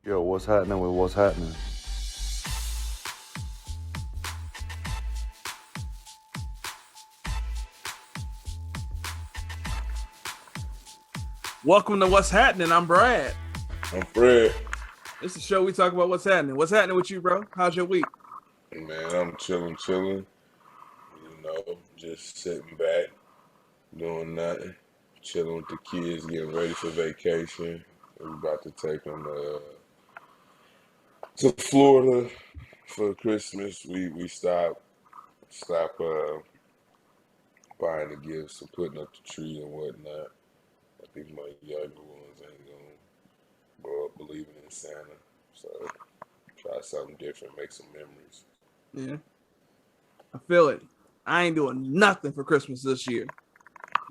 Yo, what's happening with what's happening? Welcome to What's Happening. I'm Brad. I'm Fred. This is the show we talk about what's happening. What's happening with you, bro? How's your week? Man, I'm chilling. You know, just sitting back, doing nothing, chilling with the kids, getting ready for vacation. We're about to take them to Florida for Christmas. We stop buying the gifts and putting up the tree and whatnot. I think my younger ones ain't gonna grow up believing in Santa, so try something different, make some memories. Yeah, I feel it. I ain't doing nothing for Christmas this year.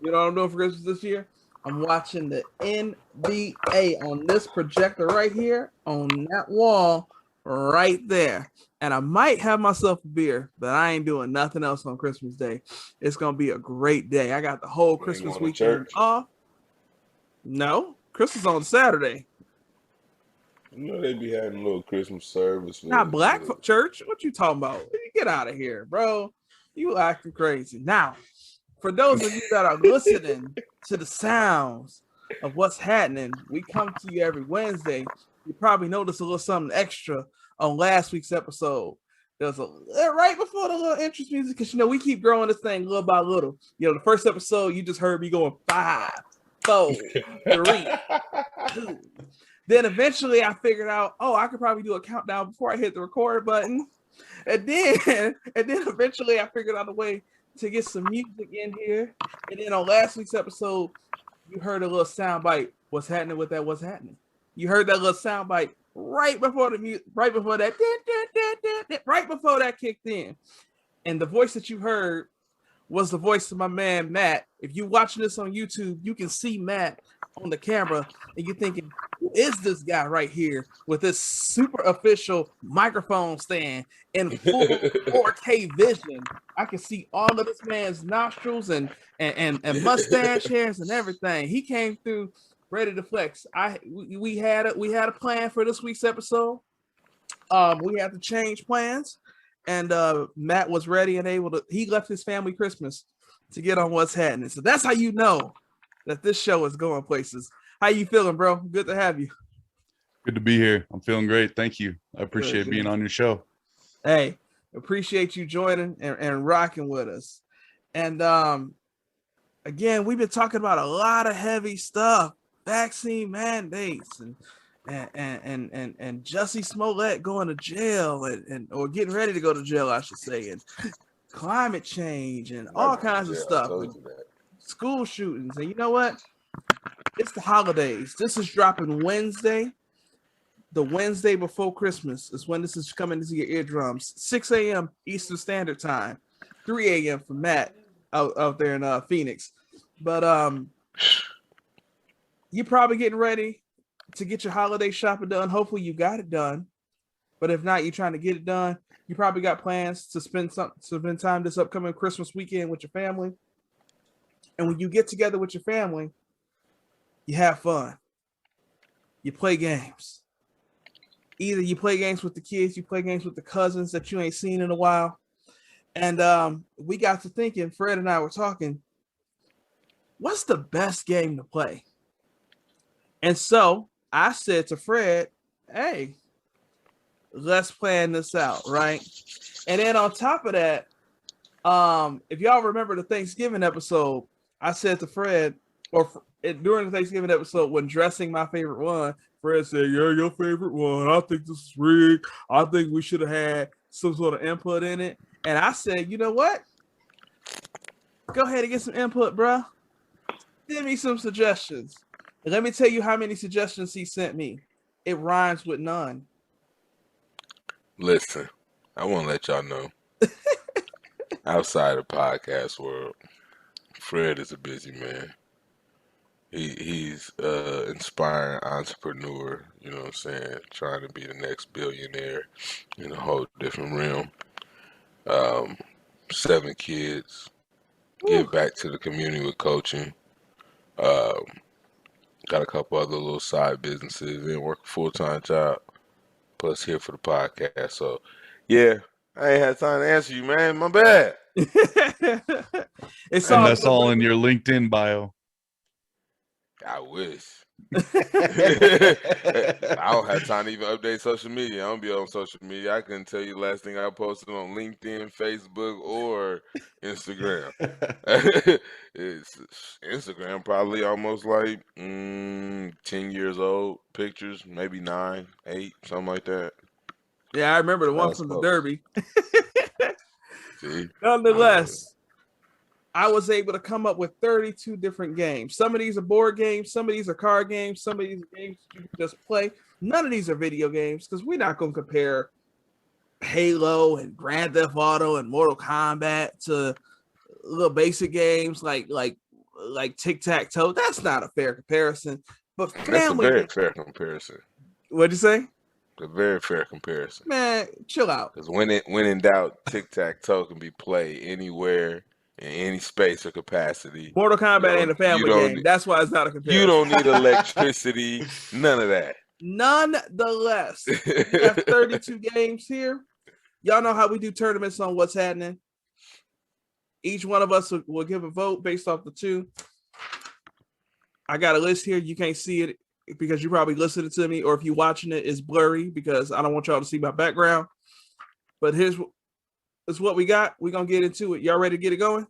You know what I'm doing for Christmas this year? I'm watching the NBA on this projector right here, on that wall right there. And I might have myself a beer, but I ain't doing nothing else on Christmas Day. It's going to be a great day. I got the whole Christmas weekend off. No, Christmas on Saturday. You know they be having a little Christmas service. Not black church. What you talking about? Get out of here, bro. You acting crazy. Now, for those of you that are listening to the sounds of what's happening, we come to you every Wednesday. You probably noticed a little something extra on last week's episode. There was right before the little entrance music, because we keep growing this thing little by little. The first episode you just heard me going 5, 4, 3, 2. Then eventually I figured out, I could probably do a countdown before I hit the record button. And then eventually I figured out a way to get some music in here. And then on last week's episode, you heard a little sound bite. What's happening with that? What's happening? You heard that little sound bite right before the music, right before that kicked in. And the voice that you heard was the voice of my man, Matt. If you're watching this on YouTube, you can see Matt on the camera, and you're thinking, who is this guy right here with this super official microphone stand in full 4K vision? I can see all of this man's nostrils and mustache hairs and everything. He came through ready to flex. We had a plan for this week's episode. We had to change plans. And Matt was ready and able to. He left his family Christmas to get on what's happening. So that's how you know that this show is going places. How you feeling, bro? Good to have you. Good to be here. I'm feeling great. Thank you. I appreciate being on your show. Hey, appreciate you joining and rocking with us. And again, we've been talking about a lot of heavy stuff, vaccine mandates and Jussie Smollett going to jail or getting ready to go to jail, I should say, and climate change and all kinds of stuff, school shootings. And you know what? It's the holidays. This is dropping Wednesday. The Wednesday before Christmas is when this is coming into your eardrums. 6 a.m. Eastern Standard Time, 3 a.m. for Matt out there in Phoenix. But you're probably getting ready to get your holiday shopping done. Hopefully you got it done. But if not, you're trying to get it done. You probably got plans to spend time this upcoming Christmas weekend with your family. And when you get together with your family, you have fun. You play games. Either you play games with the kids, you play games with the cousins that you ain't seen in a while. And we got to thinking, Fred and I were talking, what's the best game to play? And so I said to Fred, hey, let's plan this out, right? And then on top of that, if y'all remember the Thanksgiving episode, I said to Fred, during the Thanksgiving episode, when dressing my favorite one, Fred said, yeah, your favorite one. I think this is rigged. I think we should have had some sort of input in it. And I said, you know what? Go ahead and get some input, bro. Give me some suggestions. And let me tell you how many suggestions he sent me. It rhymes with none. Listen, I want to let y'all know, outside the podcast world, Fred is a busy man. He's inspiring entrepreneur, you know what I'm saying, trying to be the next billionaire in a whole different realm. 7 kids, give back to the community with coaching. Got a couple other little side businesses and work a full-time job. plus here for the podcast. So, yeah, I ain't had time to answer you, man. My bad. It's And all that's good, all in baby. your LinkedIn bio. I wish. I don't have time to even update social media. I don't be on social media. I couldn't tell you the last thing I posted on LinkedIn, Facebook, or Instagram. It's Instagram probably almost like 10 years old. Pictures, maybe 9, 8, something like that. Yeah, I remember the one Last from the post. Derby. See? Nonetheless, I was able to come up with 32 different games. Some of these are board games, some of these are card games, some of these are games you can just play. None of these are video games because we're not going to compare Halo and Grand Theft Auto and Mortal Kombat to little basic games like Tic-Tac-Toe. That's not a fair comparison. But That's a family, very fair comparison. what'd you say? A very fair comparison. Man, chill out. Because when in doubt, Tic-Tac-Toe can be played anywhere in any space or capacity. Mortal Kombat ain't a family game. That's why it's not a comparison. You don't need electricity, none of that. Nonetheless, we have 32 games here. Y'all know how we do tournaments on What's Happening. Each one of us will give a vote based off the 2. I got a list here. You can't see it because you're probably listening to me, or if you're watching it, it's blurry because I don't want y'all to see my background. But here's what we got. We're going to get into it. Y'all ready to get it going?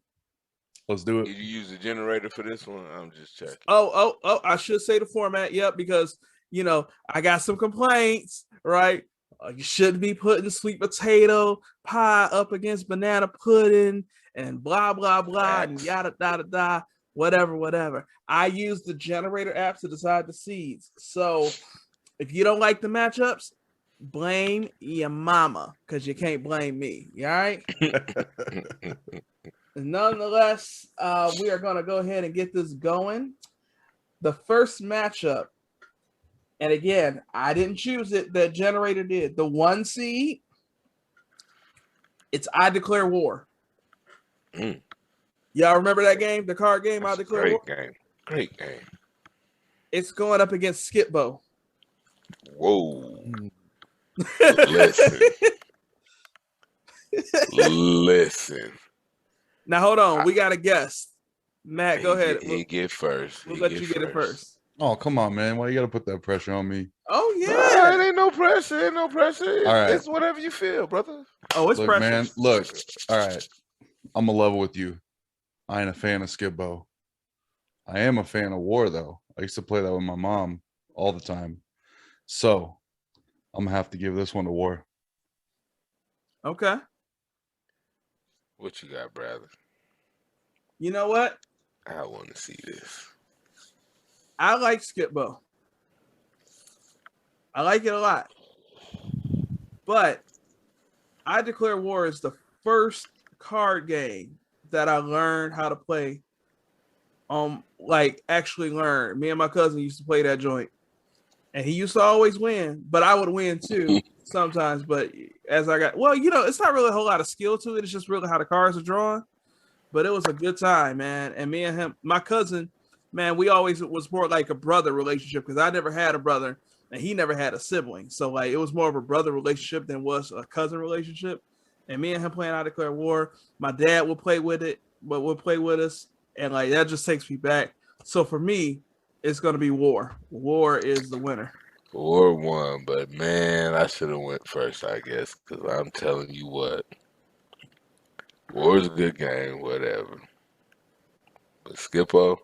Let's do Did it. you use the generator for this one? I'm just checking. Oh, I should say the format. Yep, because, I got some complaints, right? You shouldn't be putting sweet potato pie up against banana pudding and blah, blah, blah, and yada, da, da, da, whatever. I use the generator app to decide the seeds. So if you don't like the matchups, blame your mama because you can't blame me. All right? Nonetheless, we are going to go ahead and get this going. The first matchup, and again, I didn't choose it. The generator did. The 1 seed, it's I Declare War. Y'all remember that game? The card game, That's I Declare War? Great game. It's going up against Skip-Bo. Whoa. Listen. Now, hold on. We got a guest. Matt, go ahead. He get first. We'll let you get it first. Oh, come on, man. Why you got to put that pressure on me? Oh, yeah. It ain't no pressure. All right. It's whatever you feel, brother. Oh, it's Look, pressure. man. Look. All right. I'm a level with you. I ain't a fan of Skip-Bo. I am a fan of War, though. I used to play that with my mom all the time. So I'm going to have to give this one to War. Okay. What you got, brother? You know what? I want to see this. I like Skip-Bo. I like it a lot. But I Declare War is the first card game that I learned how to play. Actually learn. Me and my cousin used to play that joint. And he used to always win, but I would win too sometimes. But as I got, it's not really a whole lot of skill to it. It's just really how the cards are drawn. But it was a good time, man. And me and him, my cousin, man, we always was more like a brother relationship because I never had a brother and he never had a sibling. So it was more of a brother relationship than was a cousin relationship. And me and him playing I Declare War, my dad would play with it, but would play with us. And that just takes me back. So for me, it's going to be War. War is the winner. War won, but man, I should have went first, I guess, because I'm telling you what. War's a good game, whatever. But Skip-Bo,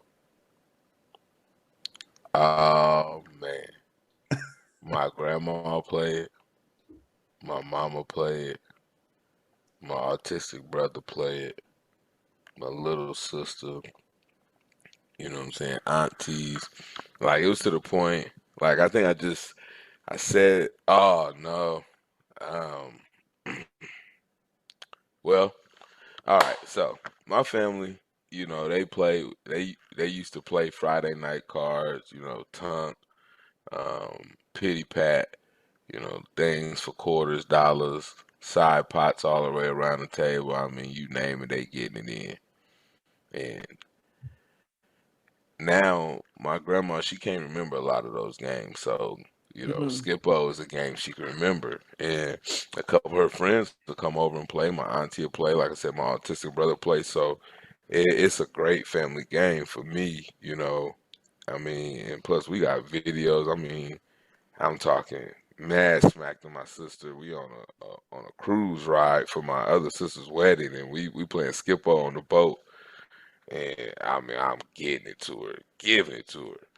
oh man. My grandma played it. My mama played it. My autistic brother played it. My little sister. You know what I'm saying? Aunties. It was to the point, I think I said, oh no. Well, all right, so my family, they used to play Friday night cards, Tonk, Pity Pat, things for quarters, dollars, side pots all the way around the table. I mean, you name it, they getting it in. And now my grandma, she can't remember a lot of those games. So you know, Skip-Bo is a game she can remember. And a couple of her friends will come over and play. My auntie will play. Like I said, my autistic brother plays. So it's a great family game for me, you know. I mean, and plus we got videos. I mean, I'm talking mad smack to my sister. We on a cruise ride for my other sister's wedding, and we playing Skip-Bo on the boat. And I mean, I'm getting it to her, giving it to her.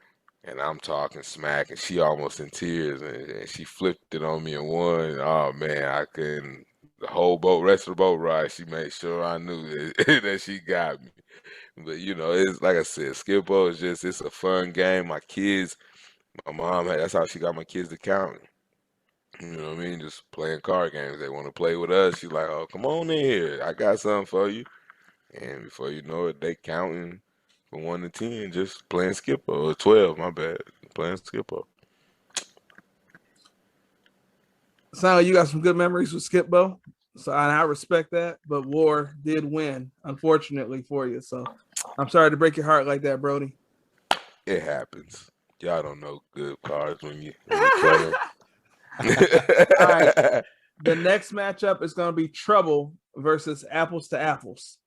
And I'm talking smack, and she almost in tears, and she flipped it on me and won. Oh man, I couldn't. The whole boat, rest of the boat ride, she made sure I knew that, that she got me. But you know, it's like I said, Skip-Bo is it's a fun game. My kids, my mom, that's how she got my kids to count. You know what I mean? Just playing card games. They want to play with us. She's like, "Oh, come on in here. I got something for you." And before you know it, they counting from 1 to 10, just playing Skip-Bo. Or 12, my bad, playing Skip-Bo. Sound like you got some good memories with Skip-Bo. So I respect that. But War did win, unfortunately for you. So I'm sorry to break your heart like that, Brody. It happens. Y'all don't know good cards when you play them. All right. The next matchup is going to be Trouble versus Apples to Apples.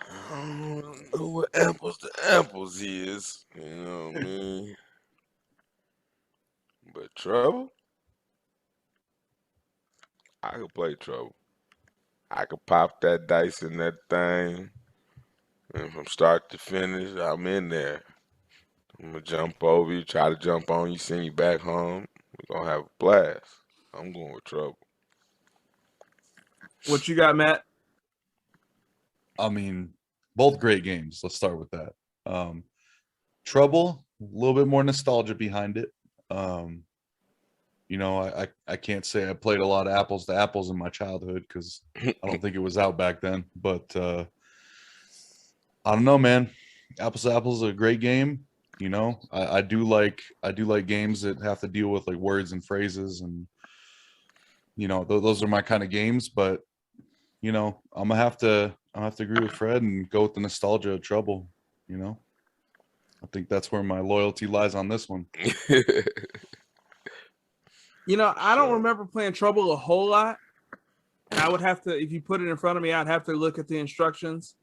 I don't know what apples to apples is. You know what I mean? But Trouble? I could play Trouble. I could pop that dice in that thing. And from start to finish, I'm in there. I'm going to jump over you, try to jump on you, send you back home. We're going to have a blast. I'm going with Trouble. What you got, Matt? I mean, both great games. Let's start with that. Trouble, a little bit more nostalgia behind it. You know, I can't say I played a lot of Apples to Apples in my childhood because I don't think it was out back then. But I don't know, man. Apples to Apples is a great game. You know, I do like games that have to deal with like words and phrases, and you know, those are my kind of games. But you know, I'm gonna have to agree with Fred and go with the nostalgia of Trouble. You know, I think that's where my loyalty lies on this one. You know, I don't remember playing Trouble a whole lot. And I would have to, if you put it in front of me, I'd have to look at the instructions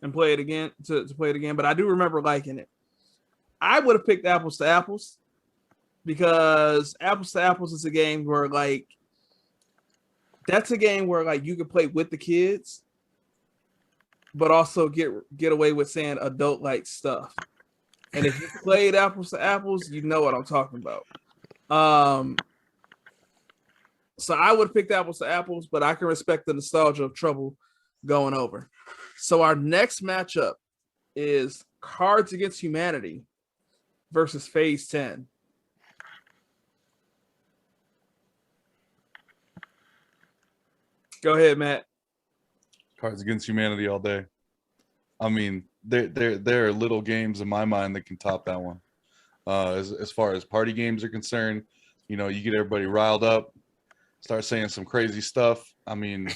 and play it again to play it again. But I do remember liking it. I would have picked Apples to Apples because Apples to Apples is a game where like that's a game where like you can play with the kids, but also get away with saying adult like stuff. And if you played Apples to Apples, you know what I'm talking about. So I would have picked Apples to Apples, but I can respect the nostalgia of Trouble going over. So our next matchup is Cards Against Humanity versus Phase 10. Go ahead, Matt. Cards Against Humanity all day. I mean, there are little games in my mind that can top that one. As far as party games are concerned, you know, you get everybody riled up, start saying some crazy stuff. I mean,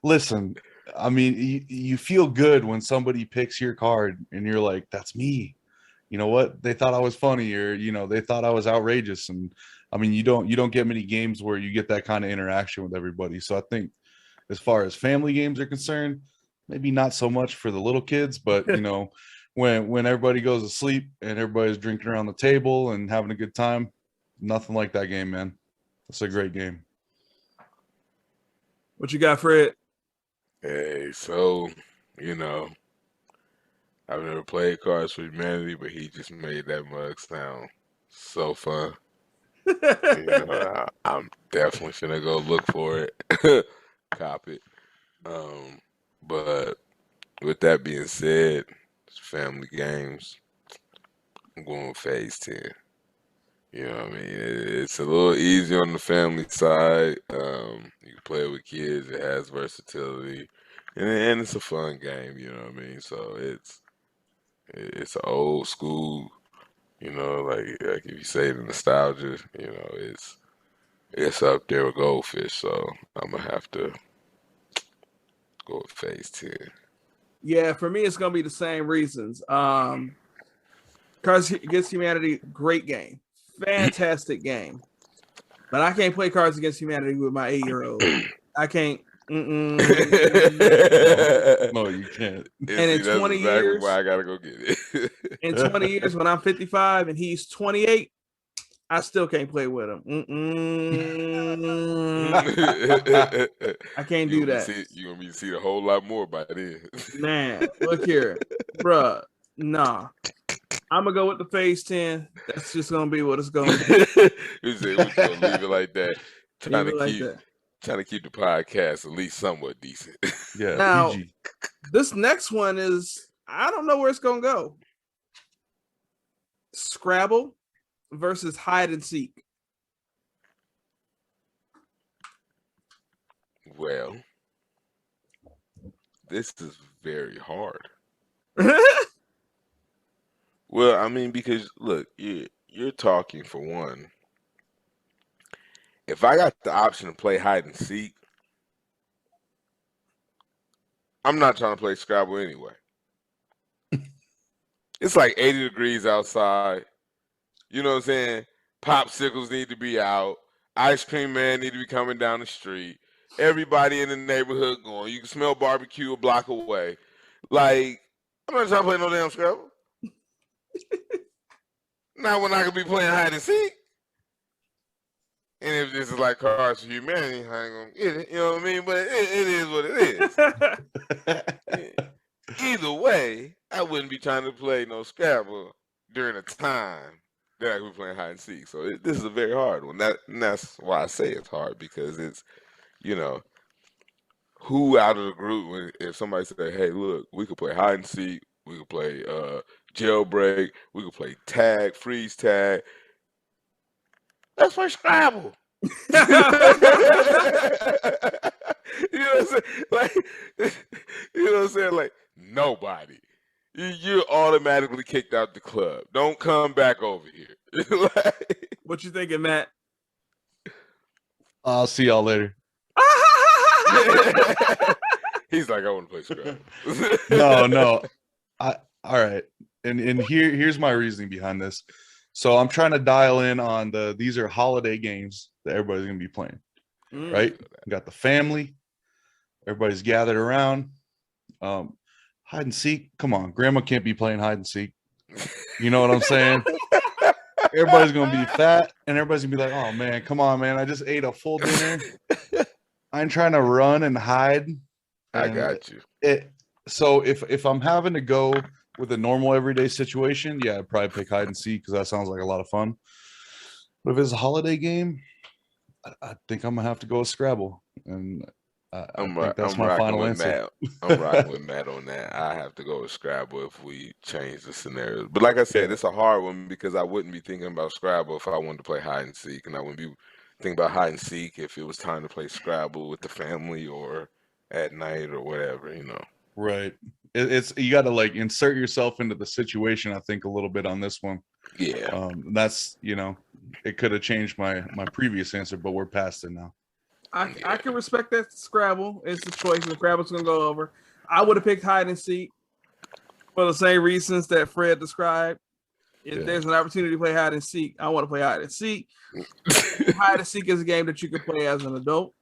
listen, I mean, you feel good when somebody picks your card and you're like, that's me. You know what? They thought I was funny, or you know, they thought I was outrageous. And I mean, you don't get many games where you get that kind of interaction with everybody. So I think as far as family games are concerned, maybe not so much for the little kids, but you know, when everybody goes to sleep and everybody's drinking around the table and having a good time, nothing like that game, man. It's a great game. What you got, Fred? Hey, so, you know, I've never played Cards for Humanity, but he just made that mug sound so fun. You know, I'm definitely finna go look for it, cop it. But with that being said, it's family games. I'm going with Phase 10. You know what I mean? It's a little easier on the family side. You can play it with kids. It has versatility, and it's a fun game. You know what I mean? So it's an old school. You know, like if you say the nostalgia, you know, it's up there with Goldfish. So I'm gonna have to go with Phase 10. Yeah, for me, it's gonna be the same reasons. Cards Against Humanity, great game. Fantastic game. But I can't play Cards Against Humanity with my 8-year-old. I can't. No, you can't. And in 20 years, why I gotta go get it. in 20 years, when I'm 55 and he's 28, I still can't play with him. I can't do that. You're gonna be see a whole lot more by then. Man, look here, bruh. Nah. I'm gonna go with the phase 10. That's just gonna be what it's gonna be. We're gonna leave it like that. Trying to keep the podcast at least somewhat decent. Yeah. Now, PG. this next one is, I don't know where it's gonna go. Scrabble versus hide and seek. Well, this is very hard. Well, I mean, because look, you're talking for one. If I got the option to play hide and seek, I'm not trying to play Scrabble anyway. It's like 80 degrees outside. You know what I'm saying? Popsicles need to be out. Ice cream man need to be coming down the street. Everybody in the neighborhood going. You can smell barbecue a block away. Like, I'm not trying to play no damn Scrabble. Not when I could be playing hide and seek. And if this is like Cards for Humanity, I ain't gonna get it. You know what I mean? But it is what it is. Either way, I wouldn't be trying to play no Scrabble during a time that I could be playing hide and seek. So this is a very hard one. And that's why I say it's hard, because it's, you know, who out of the group, if somebody say, hey, look, we could play hide and seek, we could play jailbreak, we could play tag, freeze tag. Let's play Scrabble. You know what I'm saying? Like, you know what I'm saying? Like, nobody. You're automatically kicked out the club. Don't come back over here. Like, What you thinking, Matt? I'll see y'all later. he's like, I want to play Scrabble. No. All right. And here's my reasoning behind this. So I'm trying to dial in on these are holiday games that everybody's gonna be playing. Right? We got the family, everybody's gathered around. Hide and seek. Come on, grandma can't be playing hide and seek. You know what I'm saying? Everybody's gonna be fat and everybody's gonna be like, oh man, come on, man. I just ate a full dinner. I'm trying to run and hide. I got you. So if I'm having to go with a normal everyday situation, yeah, I'd probably pick hide and seek because that sounds like a lot of fun. But if it's a holiday game, I think I'm gonna have to go with Scrabble, and I think that's my final answer. I'm rocking with Matt on that. I have to go with Scrabble if we change the scenario. But like I said, it's a hard one because I wouldn't be thinking about Scrabble if I wanted to play hide and seek, and I wouldn't be thinking about hide and seek if it was time to play Scrabble with the family or at night or whatever, you know. Right. It's you got to like insert yourself into the situation, I think, a little bit on this one. Yeah. That's, you know, it could have changed my previous answer, but we're past it now. I can respect that. Scrabble is the choice. The Scrabble's gonna go over. I would have picked hide and seek for the same reasons that Fred described. If there's an opportunity to play hide and seek, I want to play hide and seek. Hide and seek is a game that you can play as an adult.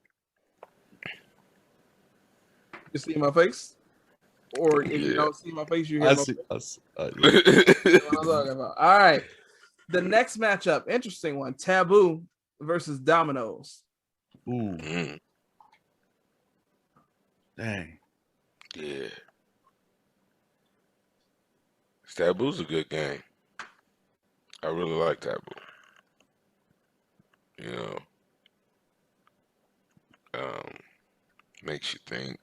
You see my face? Or if you don't see my face, you hear my face. That's what I'm talking about. All right. The next matchup, interesting one. Taboo versus Dominoes. Ooh. Dang. Yeah. Taboo's a good game. I really like Taboo. You know, makes you think.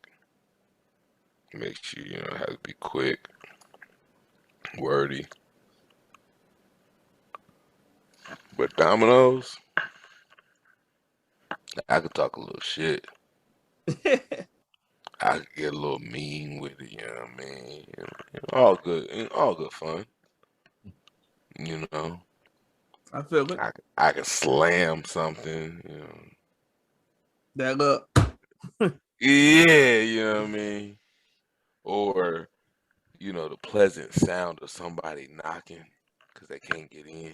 Makes you, have to be quick, wordy. But Dominoes, I could talk a little shit. I could get a little mean with it, you know what I mean? All good fun. You know. I feel it. I could slam something, you know. That look. Yeah, you know what I mean? Or, the pleasant sound of somebody knocking. because they can't get in.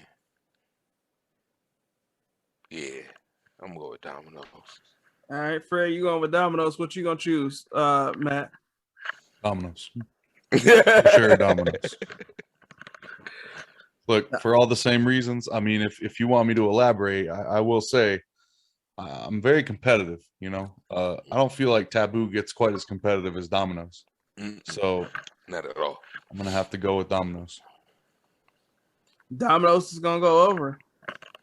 Yeah, I'm gonna go with Dominoes. All right, Fred, you going with Dominoes? What you gonna choose, Matt? Dominoes. For sure, Dominoes. Look, for all the same reasons. I mean, if you want me to elaborate, I will say I'm very competitive. You know, I don't feel like Taboo gets quite as competitive as Dominoes. So not at all. I'm gonna have to go with Dominoes. Dominoes is gonna go over.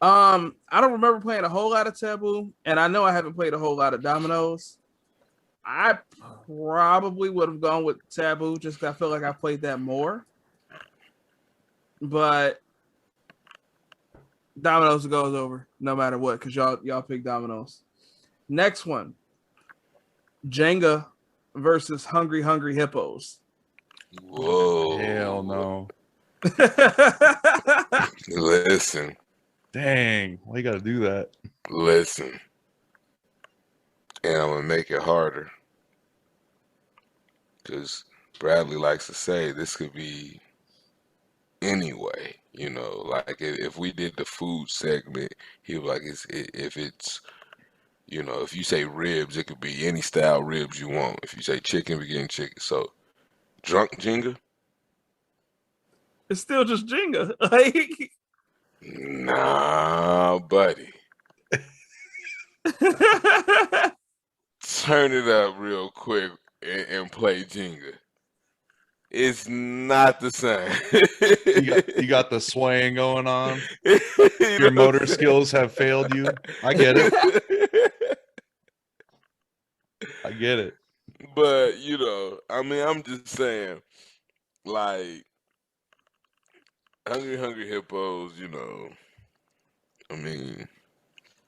I don't remember playing a whole lot of Taboo, and I know I haven't played a whole lot of Dominoes. I probably would have gone with Taboo just because I feel like I played that more. But Dominoes goes over no matter what, because y'all pick Dominoes. Next one. Jenga versus Hungry Hippos. Whoa. Hell no. Listen. Dang, why you gotta do that? Listen. And I'm gonna make it harder. Because Bradley likes to say this could be anyway. You know, like if we did the food segment, he was like, if it's, you know, if you say ribs, it could be any style ribs you want. If you say chicken, we're getting chicken. So, drunk Jenga? It's still just Jenga. Like, nah, buddy. Turn it up real quick and play Jenga. It's not the same. You got the swaying going on. Your motor skills have failed you. I get it. I get it. But, you know, I mean, I'm just saying, like, Hungry Hippos, you know, I mean,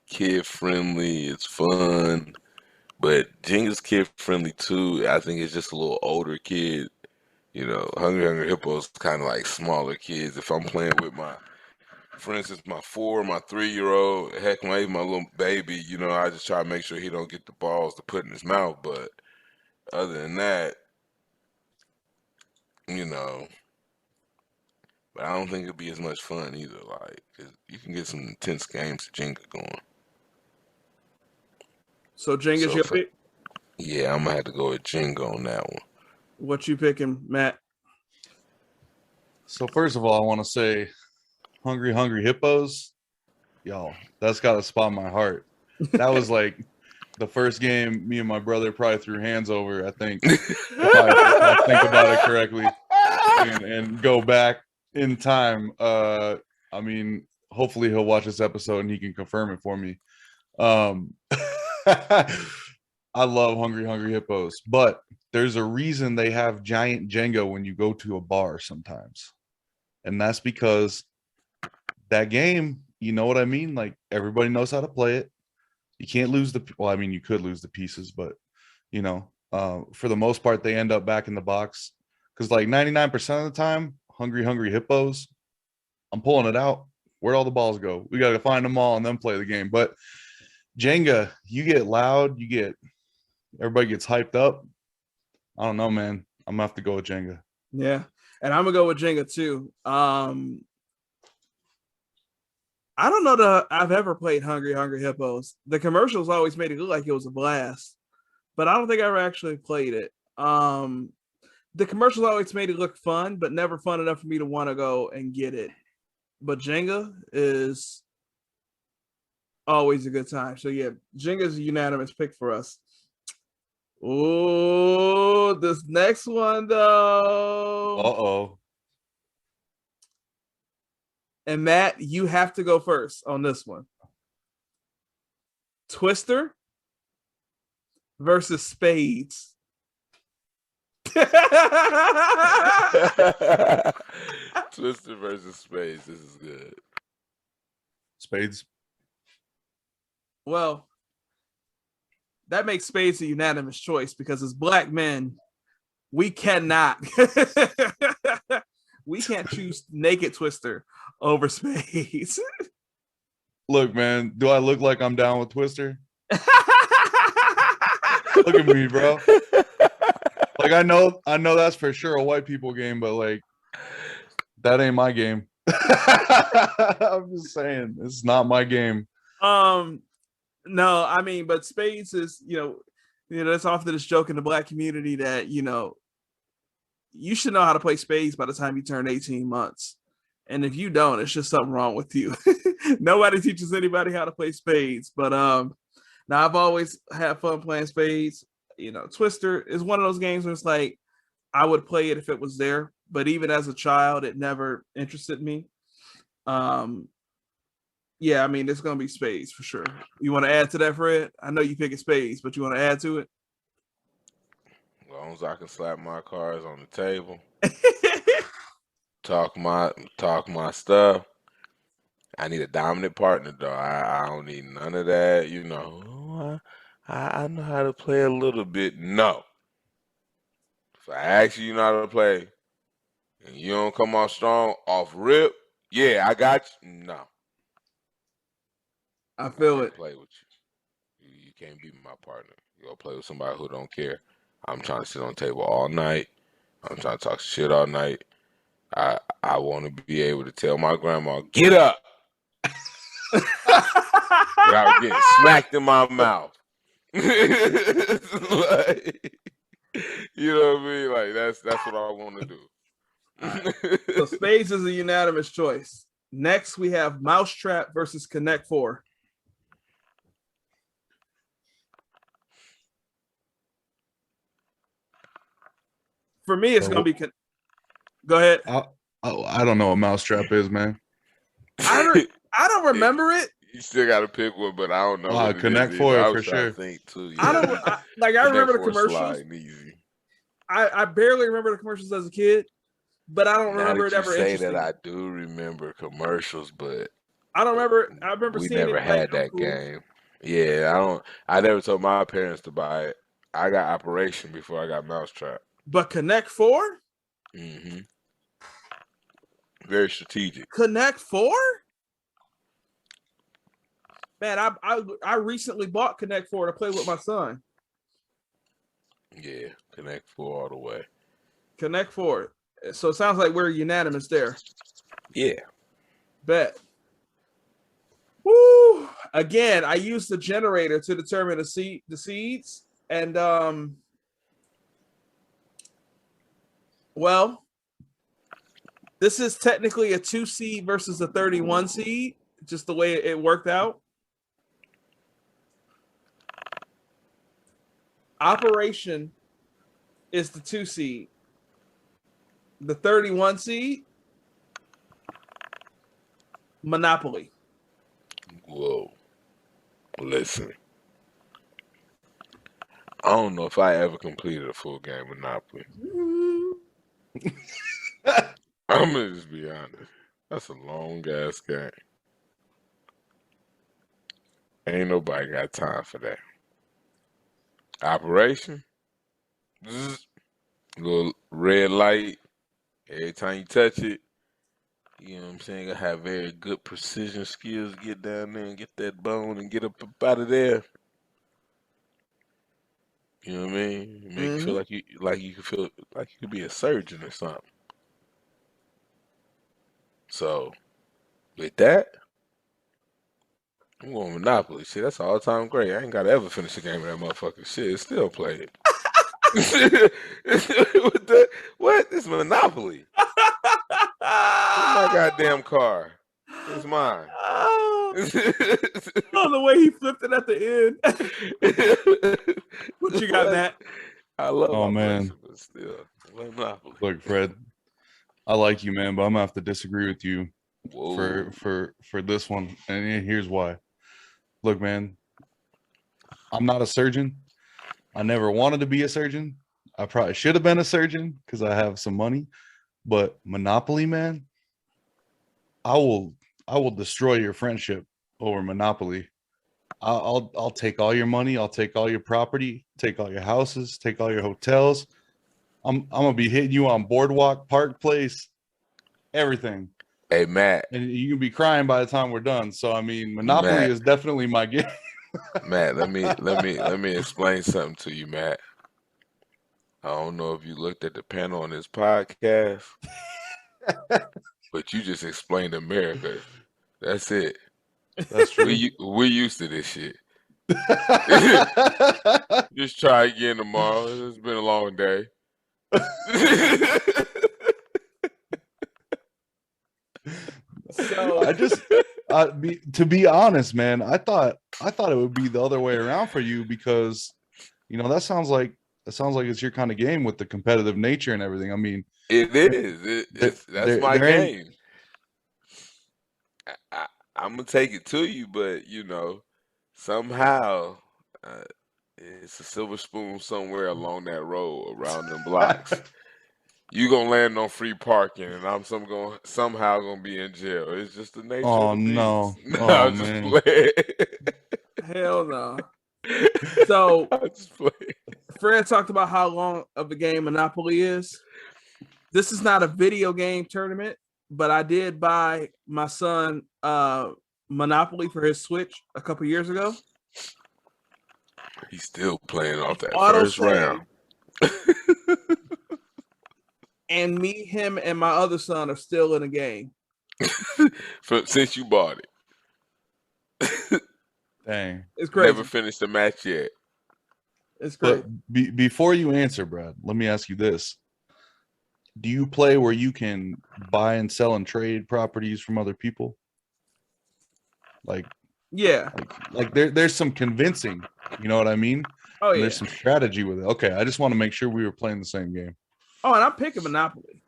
kid friendly, it's fun. But Jenga's kid friendly too. I think it's just a little older kid. You know, Hungry Hippos kind of like smaller kids. If I'm playing with for instance, my 3-year-old, heck, even my little baby, you know, I just try to make sure he don't get the balls to put in his mouth. But other than that, you know, but I don't think it'll be as much fun either. Like, 'cause you can get some intense games of Jenga going. So Jenga's your pick? Yeah, I'm gonna have to go with Jenga on that one. What you picking, Matt? So first of all, I want to say, Hungry Hippos, y'all, that's got a spot in my heart. That was like the first game me and my brother probably threw hands over, I think, if I think about it correctly, and go back in time. I mean, hopefully he'll watch this episode and he can confirm it for me. I love Hungry Hippos, but there's a reason they have giant Jenga when you go to a bar sometimes. And that's because that game, you know what I mean? Like, everybody knows how to play it. You can't lose well, I mean, you could lose the pieces, but, you know, for the most part, they end up back in the box. Because, like, 99% of the time, Hungry Hippos, I'm pulling it out. Where'd all the balls go? We got to find them all and then play the game. But Jenga, you get loud, everybody gets hyped up. I don't know, man. I'm gonna have to go with Jenga. Yeah, and I'm gonna go with Jenga too. I don't know that I've ever played Hungry Hippos. The commercials always made it look like it was a blast, but I don't think I ever actually played it. The commercials always made it look fun, but never fun enough for me to want to go and get it. But Jenga is always a good time. So yeah, Jenga is a unanimous pick for us. Oh, this next one though. Uh-oh. And Matt, you have to go first on this one. Twister versus Spades. Twister versus Spades. This is good. Spades. Well, that makes Spades a unanimous choice because as black men, we cannot. We can't choose naked Twister over Spades. Look, man, do I look like I'm down with Twister? Look at me, bro. Like, I know that's for sure a white people game, but like, that ain't my game. I'm just saying, it's not my game. No, I mean, but spades is, that's often this joke in the black community that, you should know how to play spades by the time you turn 18 months. And if you don't, it's just something wrong with you. Nobody teaches anybody how to play spades. But now I've always had fun playing spades. Twister is one of those games where it's like I would play it if it was there. But even as a child, it never interested me. Yeah, I mean, it's going to be spades for sure. You want to add to that, Fred? I know you picking spades, but you want to add to it? As long as I can slap my cards on the table, talk my stuff. I need a dominant partner, though. I don't need none of that. I know how to play a little bit. No. If I ask you know how to play, and you don't come off strong, off rip, yeah, I got you. No. I feel it. Play with you. You can't be my partner. You go play with somebody who don't care. I'm trying to sit on the table all night. I'm trying to talk shit all night. I want to be able to tell my grandma, get up, without getting smacked in my mouth. Like, you know what I mean? Like that's what I want to do. Right. So spades is a unanimous choice. Next, we have Mousetrap versus Connect Four. For me, it's going to be. Go ahead. I don't know what Mousetrap is, man. I don't remember it. You still got to pick one, but I don't know. Connect Four for sure. Think too, yeah. I remember the commercials. I barely remember the commercials as a kid, but I don't remember it ever. Say that I do remember commercials, but I don't remember. I remember we seeing never it had that game. Yeah, I never told my parents to buy it. I got Operation before I got Mousetrap. But Connect Four? Mm-hmm. Very strategic. Connect Four? Man, I recently bought Connect Four to play with my son. Yeah, Connect Four all the way. Connect Four. So it sounds like we're unanimous there. Yeah. Bet. Woo! Again, I used the generator to determine the seeds. And well, this is technically a 2 seed versus a 31 seed, just the way it worked out. Operation is the 2 seed. The 31 seed, Monopoly. Whoa. Listen. I don't know if I ever completed a full game of Monopoly. I'm gonna just be honest. That's a long ass game. Ain't nobody got time for that. Operation, little red light. Every time you touch it, you know what I'm saying? I have very good precision skills. Get down there and get that bone and get up out of there. You know what I mean? Make you feel like you could feel like you could be a surgeon or something. So, with that, I'm going Monopoly. Shit, that's all time great. I ain't got to ever finish a game of that motherfucking shit. It's still played. What? It's Monopoly. Where's my goddamn car? It's mine. Oh, the way he flipped it at the end. What you got, Matt? I love man. But still, Monopoly. Look, Fred, I like you, man, but I'm gonna have to disagree with you for this one, and here's why. Look, man, I'm not a surgeon. I never wanted to be a surgeon. I probably should have been a surgeon because I have some money. But Monopoly, man, I will destroy your friendship over Monopoly. I'll take all your money. I'll take all your property. Take all your houses. Take all your hotels. I'm gonna be hitting you on Boardwalk, Park Place, everything. Hey, Matt. And you can be crying by the time we're done. So I mean, Monopoly is definitely my game. Matt, let me explain something to you, Matt. I don't know if you looked at the panel on this podcast, But you just explained America. That's it. That's true. We used to this shit. Just try again tomorrow. It's been a long day. So to be honest, man, I thought it would be the other way around for you because, that sounds like it's your kind of game with the competitive nature and everything. I mean, it is. That's my game. I'm gonna take it to you, but somehow it's a silver spoon somewhere along that road, around them blocks. You gonna land on free parking, and I'm somehow gonna be in jail. It's just the nature of the beast. No. No, Oh, I'm just man. playing. hell no. So I'm just playing. Fred talked about how long of a game Monopoly is. This is not a video game tournament, but I did buy my son Monopoly for his Switch a couple years ago. He's still playing off that Auto first round. And me, him, and my other son are still in the game. Since you bought it. Dang. It's crazy. Never finished the match yet. It's crazy. But before you answer, Brad, let me ask you this. Do you play where you can buy and sell and trade properties from other people? Yeah. Like there's some convincing, you know what I mean? Oh, yeah. There's some strategy with it. Okay, I just want to make sure we were playing the same game. Oh, and I'm picking Monopoly.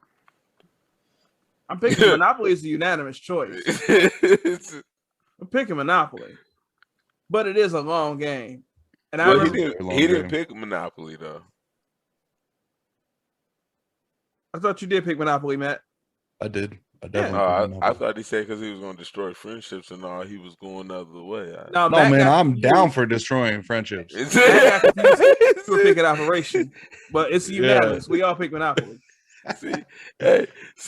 I'm picking Monopoly is the unanimous choice. I'm picking Monopoly. But it is a long game. And he didn't pick Monopoly though. I thought you did pick Monopoly, Matt. I did. I definitely. I thought he said because he was going to destroy friendships and all, he was going the other way. No, man, I'm down for destroying friendships. It's a picking operation, but it's unanimous. Yeah. We all pick Monopoly.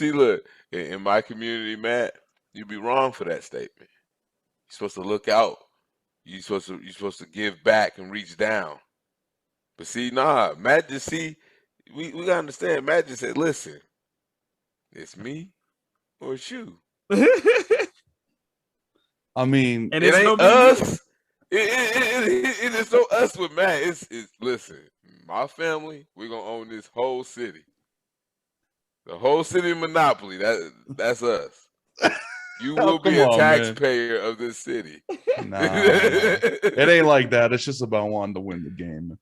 Look, in my community, Matt, you'd be wrong for that statement. You're supposed to look out. You're supposed to give back and reach down. But Matt just we gotta understand. Matt just said, "Listen, it's me or it's you." I mean, and it ain't us. It is so us with Matt. It's listen, my family, we're gonna own this whole city. The whole city of Monopoly. That's us. You will be a taxpayer of this city. Nah, it ain't like that. It's just about wanting to win the game.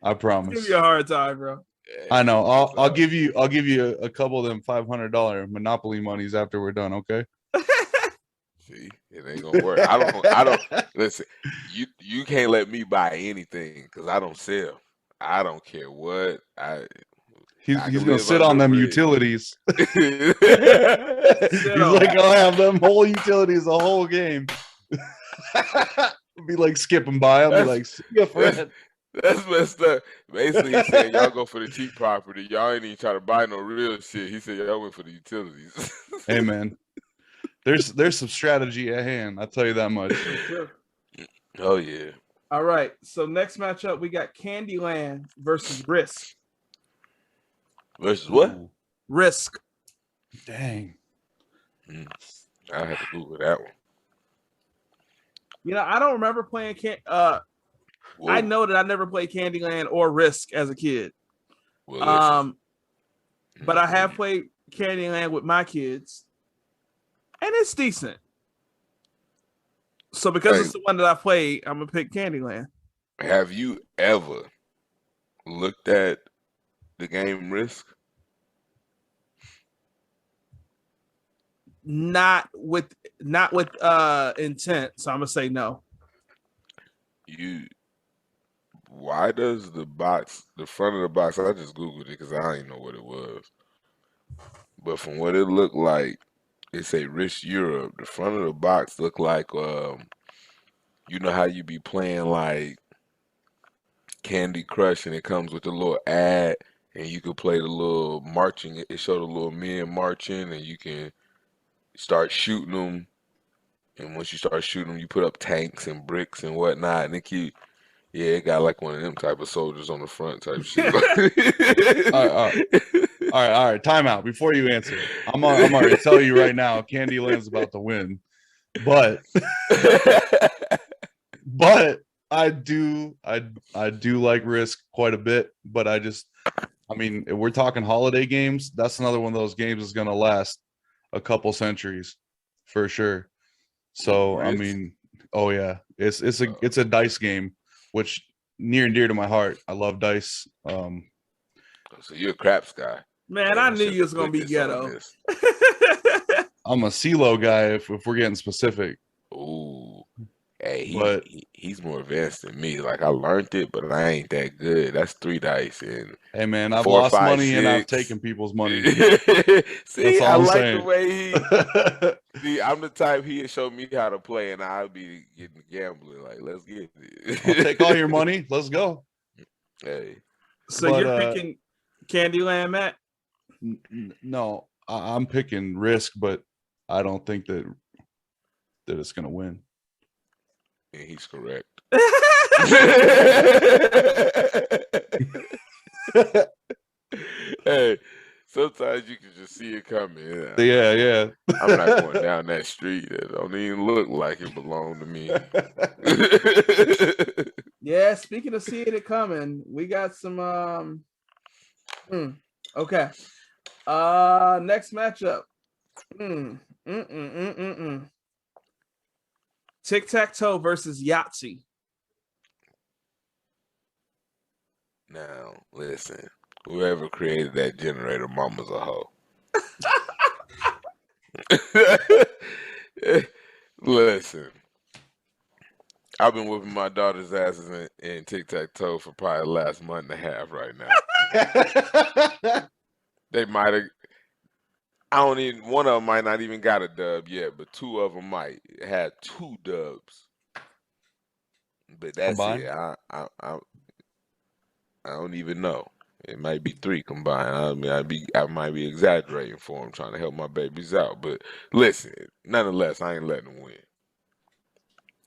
I promise. Give you a hard time, bro. I know. I'll give you a couple of them $500 Monopoly monies after we're done. Okay. See, it ain't gonna work. I don't listen. You can't let me buy anything because I don't sell. I don't care what He's gonna sit on them utilities. He's like, I'll have them whole utilities the whole game. Be like skipping by. I'll be like, see ya, friend. That's messed up. Basically, he said, y'all go for the cheap property. Y'all ain't even try to buy no real shit. He said, y'all went for the utilities. Hey, man. There's some strategy at hand. I'll tell you that much. Oh, yeah. All right. So next matchup, we got Candyland versus Risk. Versus what? Risk. Dang. I had to Google that one. I don't remember playing I know that I never played Candyland or Risk as a kid. But I have played Candyland with my kids, and it's decent. So because it's the one that I played, I'm gonna pick Candyland. Have you ever looked at the game Risk? Not with intent. So I'm gonna say no. Why does the front of the box, I just Googled it because I didn't know what it was. But from what it looked like, it say Risk Europe. The front of the box looked like, you know how you be playing like Candy Crush and it comes with a little ad and you could play the little marching. It showed the little men marching and you can start shooting them. And once you start shooting them, you put up tanks and bricks and whatnot. And it got like one of them type of soldiers on the front type shit. All right. Time out before you answer. I'm already tell you right now, Candyland's about to win. But I do like Risk quite a bit. But I mean, if we're talking holiday games, that's another one of those games that's gonna last a couple centuries for sure. So I mean, oh yeah, it's a dice game, which near and dear to my heart. I love dice. So you're a craps guy. Man, I knew you was gonna be ghetto. I'm a CeeLo guy if we're getting specific. Ooh. Hey, he's more advanced than me. Like I learned it, but I ain't that good. That's 3 dice and hey man, I've lost money and I've taken people's money. See, I like the way see, I'm the type he'd show me how to play and I'll be getting gambling. Like, let's get it. I'll take all your money. Let's go. Hey. So you're picking Candyland, Matt? No, I'm picking Risk, but I don't think that it's gonna win. And he's correct. Hey, sometimes you can just see it coming. Yeah. I'm not going down that street. It don't even look like it belonged to me. Yeah, speaking of seeing it coming, we got some okay. Next matchup. Tic-Tac-Toe versus Yahtzee. Now, listen. Whoever created that generator, mama's a hoe. Listen. I've been whooping my daughter's asses in Tic-Tac-Toe for probably the last month and a half right now. They might have. One of them might not even got a dub yet, but 2 of them might had 2 dubs. But that's combined? It. I don't even know. It might be 3 combined. I mean, I might be exaggerating for them, trying to help my babies out. But listen, nonetheless, I ain't letting them win.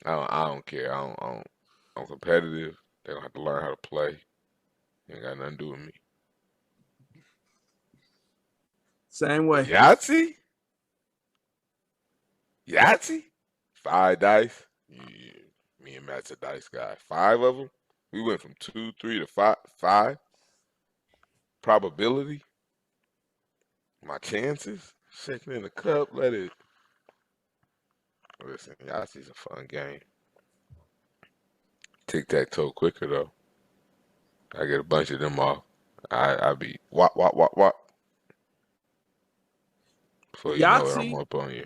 I don't care. I'm competitive. They don't have to learn how to play. Ain't got nothing to do with me. Same way. Yahtzee? 5 dice? Yeah, me and Matt's a dice guy. 5 of them? We went from 2, 3 to 5. Probability? My chances? Shaking in the cup, let it. Listen, Yahtzee's a fun game. Tic-Tac-Toe quicker, though. I get a bunch of them off. I be wop. Before you know it, I'm up on you.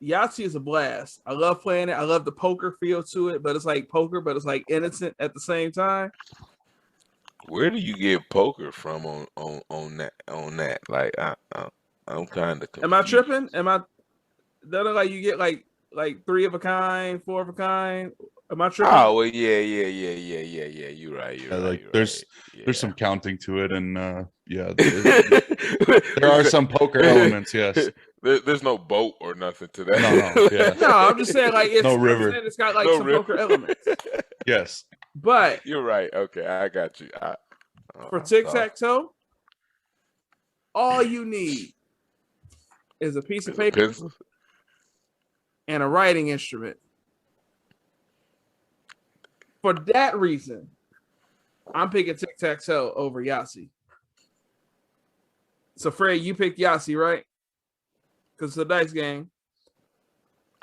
Yahtzee is a blast. I love playing it. I love the poker feel to it, but it's like poker, but it's like innocent at the same time. Where do you get poker from on that? Like I'm kind of confused. Am I tripping? That like you get like 3 of a kind, 4 of a kind? Am I tripping? Oh well, yeah. You're right. There's some counting to it, and there are some poker elements. Yes. There's no boat or nothing to that. No. Yeah. No, I'm just saying like it's no river. It's got like some poker elements. Yes. But you're right. Okay, I got you. For Tic-Tac-Toe, all you need is a piece of paper and a writing instrument. For that reason, I'm picking Tic-Tac-Toe over Yahtzee. So, Fred, you picked Yahtzee, right? Because it's a dice game.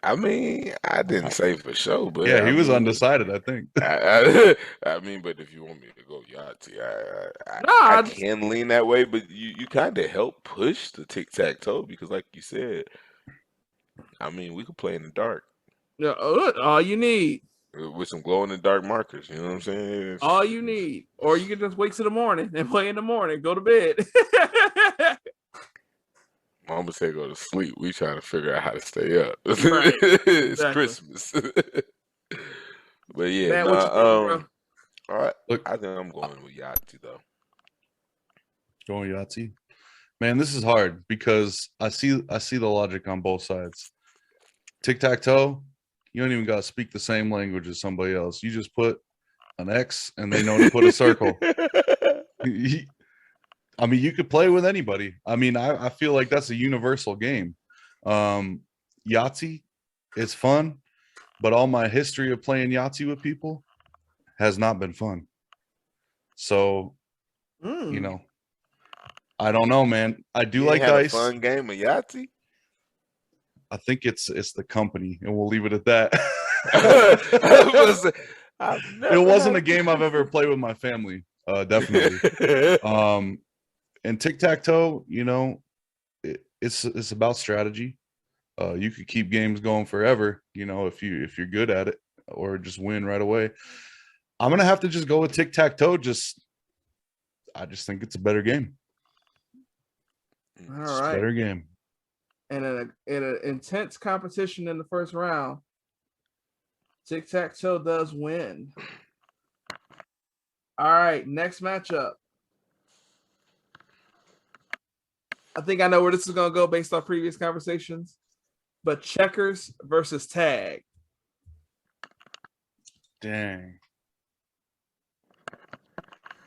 I mean, I didn't say for sure, but yeah, he was undecided. I think. I mean, but if you want me to go Yahtzee, I can lean that way. But you kind of help push the Tic-Tac-Toe because, like you said, I mean, we could play in the dark. Yeah, all you need with some glow in the dark markers. You know what I'm saying? All you need, or you can just wait till the morning and play in the morning. Go to bed. Mama said go to sleep. We trying to figure out how to stay up. Right. It's Exactly. Christmas. But yeah, Man, what you think, bro? all right. Look, I think I'm going with Yahtzee though. Going Yahtzee. Man, this is hard because I see the logic on both sides. Tic-Tac-Toe, you don't even got to speak the same language as somebody else. You just put an X and they know to put a circle. I mean, you could play with anybody. I mean, I feel like that's a universal game. Yahtzee is fun, but all my history of playing Yahtzee with people has not been fun. So, you know, I don't know, man. I do like had dice. A fun game of Yahtzee. I think it's the company, and we'll leave it at that. It wasn't a game I've ever played with my family. Definitely. And Tic-Tac-Toe, you know, it's about strategy. You could keep games going forever, you know, if you're good at it, or just win right away. I'm gonna have to just go with Tic-Tac-Toe. I just think it's a better game. All It's right. a better game. And in an intense competition in the first round, Tic-Tac-Toe does win. All right, next matchup. I think I know where this is going to go based off previous conversations, but checkers versus tag. Dang.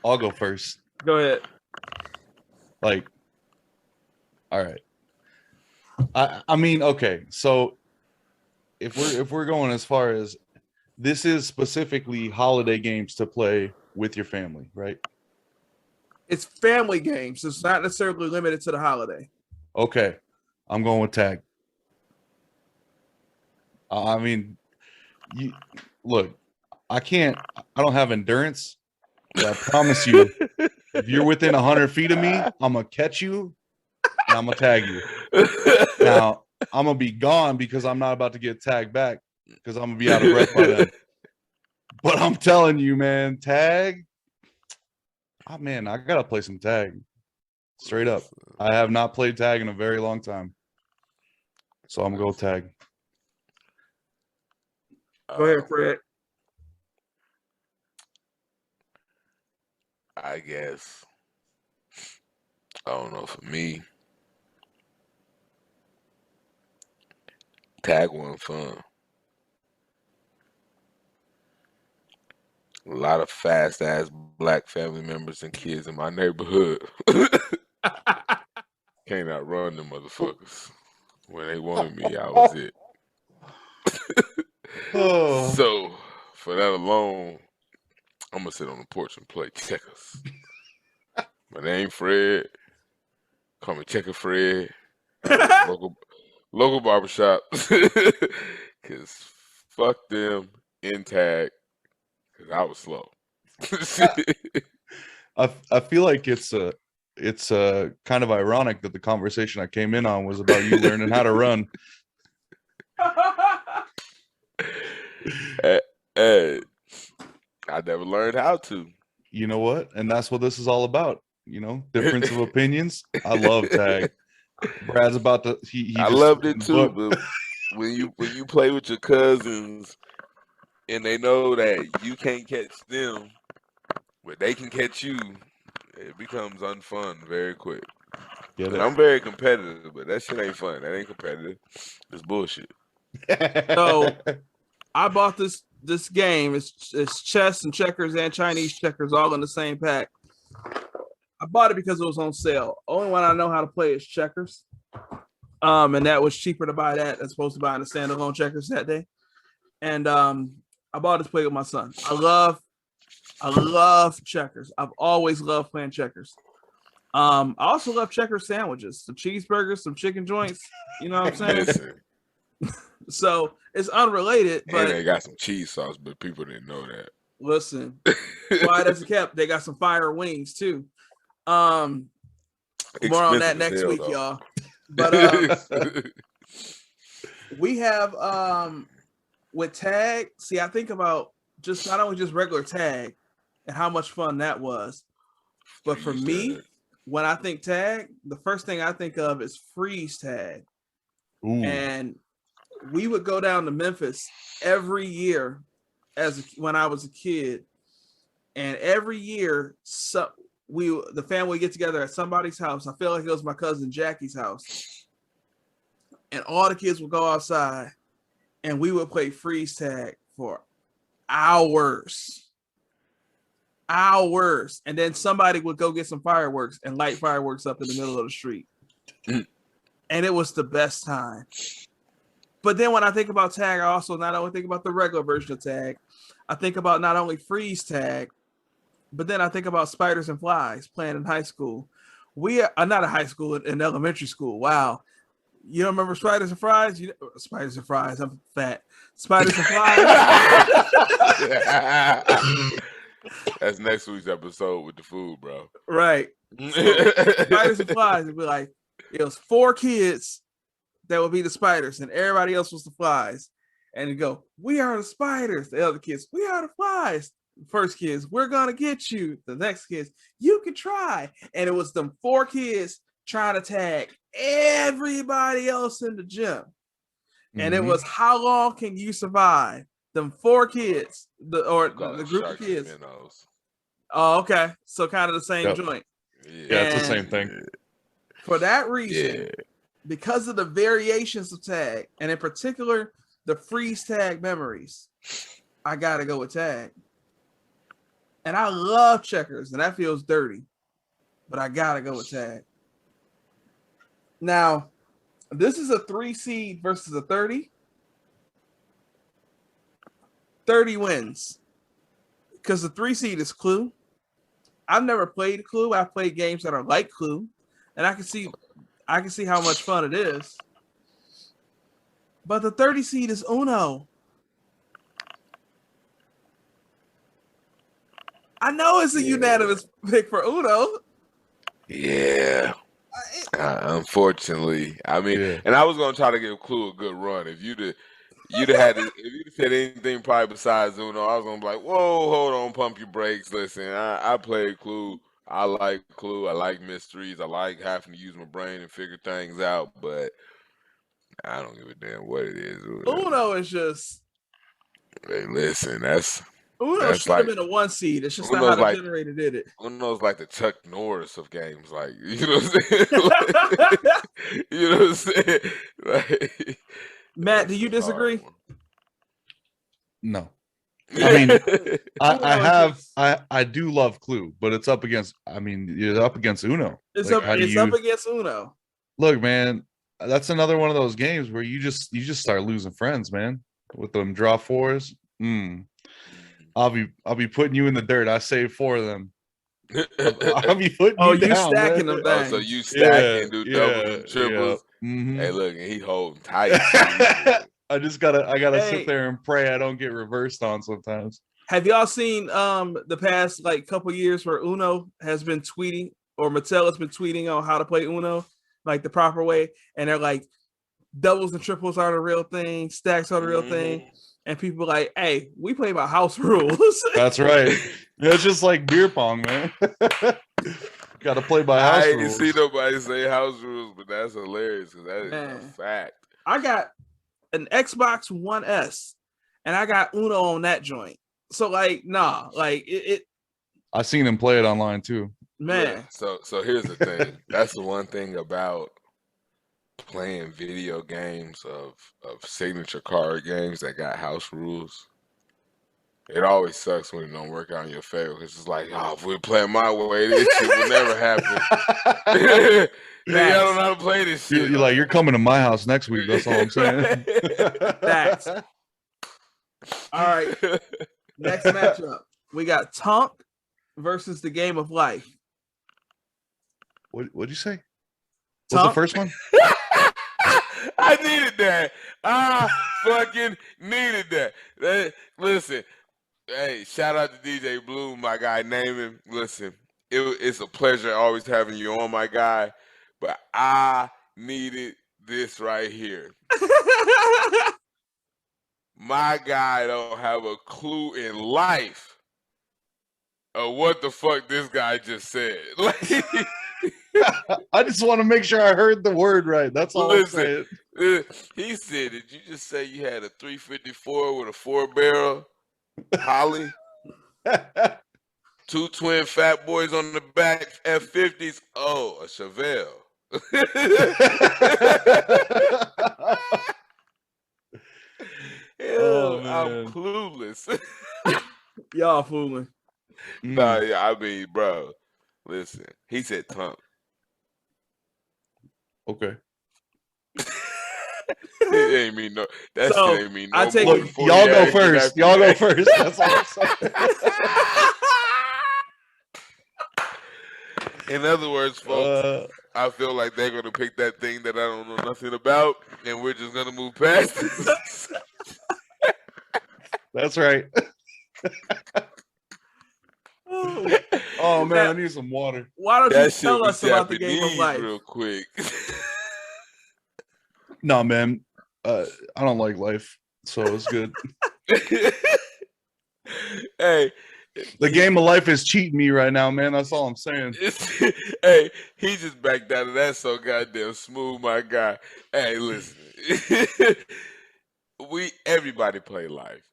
I'll go first. Go ahead. Like, all right. I mean, okay. So if we're going as far as this is specifically holiday games to play with your family, right? It's family games. It's not necessarily limited to the holiday. Okay. I'm going with tag. I mean, you look, I don't have endurance, but I promise you, if you're within 100 feet of me, I'm gonna catch you and I'm gonna tag you. Now, I'm gonna be gone because I'm not about to get tagged back because I'm gonna be out of breath by then. But I'm telling you, man, tag. Oh man, I gotta play some tag. Straight up. I have not played tag in a very long time. So I'm gonna go tag. Go ahead, Fred. I guess. I don't know. For me, tag wasn't fun. A lot of fast ass black family members and kids in my neighborhood. Can't outrun them motherfuckers. When they wanted me, I was it. So, for that alone, I'm gonna sit on the porch and play checkers. My name Fred. Call me Checker Fred. Local barbershop. Cause fuck them in tag. Cause I was slow. I feel like it's kind of ironic that the conversation I came in on was about you learning how to run. I never learned how to. You know what? And that's what this is all about. You know, difference of opinions. I love tag. Brad's about to. I loved it too, but when you play with your cousins and they know that you can't catch them, but they can catch you, it becomes unfun very quick. And I'm very competitive, but that shit ain't fun. That ain't competitive. It's bullshit. So I bought this game. It's chess and checkers and Chinese checkers all in the same pack. I bought it because it was on sale. Only one I know how to play is checkers. And that was cheaper to buy that as opposed to buying the standalone checkers that day. And I bought it to play with my son. I love checkers. I've always loved playing checkers. I also love checker sandwiches, some cheeseburgers, some chicken joints. You know what I'm saying? So it's unrelated, but and they got some cheese sauce, but people didn't know that. Listen, why does it kept? They got some fire wings too. More on that next week, y'all. But we have with tag. See, I think about just not only just regular tag and how much fun that was, but for me, when I think tag, the first thing I think of is freeze tag. Ooh. And we would go down to Memphis every year when I was a kid, and every year the family would get together at somebody's house. I feel like it was my cousin Jackie's house, and all the kids would go outside, and we would play freeze tag for hours. hours, and then somebody would go get some fireworks and light fireworks up in the middle of the street. And it was the best time. But then when I think about tag, I also not only think about the regular version of tag, I think about not only freeze tag, but then I think about spiders and flies playing in high school. We are not a high school, in elementary school. Wow. You don't remember spiders and fries? Spiders and fries. I'm fat. Spiders and flies. That's next week's episode with the food, bro. Right. So, spiders and flies. It'd be like, it was 4 kids that would be the spiders, and everybody else was the flies. And you go, we are the spiders. The other kids, we are the flies. The first kids, we're gonna get you. The next kids, you can try. And it was them 4 kids trying to tag everybody else in the gym. And it was, how long can you survive? Them 4 kids, the group of kids. Oh, okay. So kind of the same joint. Yeah, it's the same thing. For that reason, because of the variations of tag, and in particular the freeze tag memories, I gotta go with tag. And I love checkers, and that feels dirty, but I gotta go with tag. Now, this is a 3 seed versus a 30. 30 wins because the 3 seed is Clue. I've never played Clue. I've played games that are like Clue, and I can see how much fun it is. But the 30 seed is Uno. I know it's a unanimous pick for Uno. Yeah. Unfortunately, I mean, and I was gonna try to give Clue a good run. If you'd have said anything probably besides Uno, I was gonna be like, whoa, hold on, pump your brakes. Listen, I played Clue. I like Clue. I like mysteries. I like having to use my brain and figure things out, but I don't give a damn what it is. Uno is just. Hey, listen, Uno should have been a 1 seed. It's just Uno's not how the generator did it. Uno's like the Chuck Norris of games, like, you know what I'm saying? Like, you know what I'm saying? Like, Matt, do you disagree? No. I mean, I do love Clue, but it's up against. I mean, you're up against Uno. It's up against Uno. Look, man, that's another one of those games where you just start losing friends, man. With them draw 4s. I'll be putting you in the dirt. I saved 4 of them. I'll be putting you down. You stacking them down. So you stacking, do doubles and triples. Hey, look, and he holding tight. I gotta sit there and pray I don't get reversed on sometimes. Have y'all seen the past like couple years where Uno has been tweeting, or Mattel has been tweeting on how to play Uno like the proper way, and they're like, doubles and triples are the real thing, stacks are the real thing. And people are like, hey, we play by house rules. That's right. It's just like beer pong, man. Got to play by house rules. I ain't see nobody say house rules, but that's hilarious because that is a fact. I got an Xbox One S, and I got Uno on that joint. So, like, nah, like it. I seen him play it online too. Man. Yeah, so here's the thing. That's the one thing about playing video games of signature card games that got house rules. It always sucks when it don't work out in your favor because it's like, oh, if we play my way, this shit will never happen. I don't know how to play this shit. You're like, you're coming to my house next week. That's all I'm saying. Facts. All right. Next matchup, we got Tonk versus the Game of Life. What'd you say? Tonk? What's the first one? I needed that. I fucking needed that. Listen, hey, shout out to DJ Blue, my guy. Name him. Listen, it's a pleasure always having you on, my guy. But I needed this right here. My guy don't have a clue in life of what the fuck this guy just said. Like, I just want to make sure I heard the word right. That's all I'm saying. He said, did you just say you had a 354 with a 4-barrel Holly? 2 twin fat boys on the back, F50s? Oh, a Chevelle. Hell, I'm clueless. Y'all fooling. Nah, yeah, I mean, bro, listen. He said Tonk. Okay. It ain't mean no. That So, shit ain't mean I no take more it- than Look, 40 y'all go action first. after Y'all go that. first. That's all I'm saying. In other words, folks, Uh, I feel like they're gonna pick that thing that I don't know nothing about, and we're just gonna move past it. that's right. Oh, Oh man, I Matt, need some water. why don't you That shit tell was us about the game of Japanese life? real quick. No, man. I don't like life, so it's good. Hey, The game of life is cheating me right now, man. That's all I'm saying. hey, he just backed out of that so goddamn smooth, my guy. Hey, listen, everybody play life.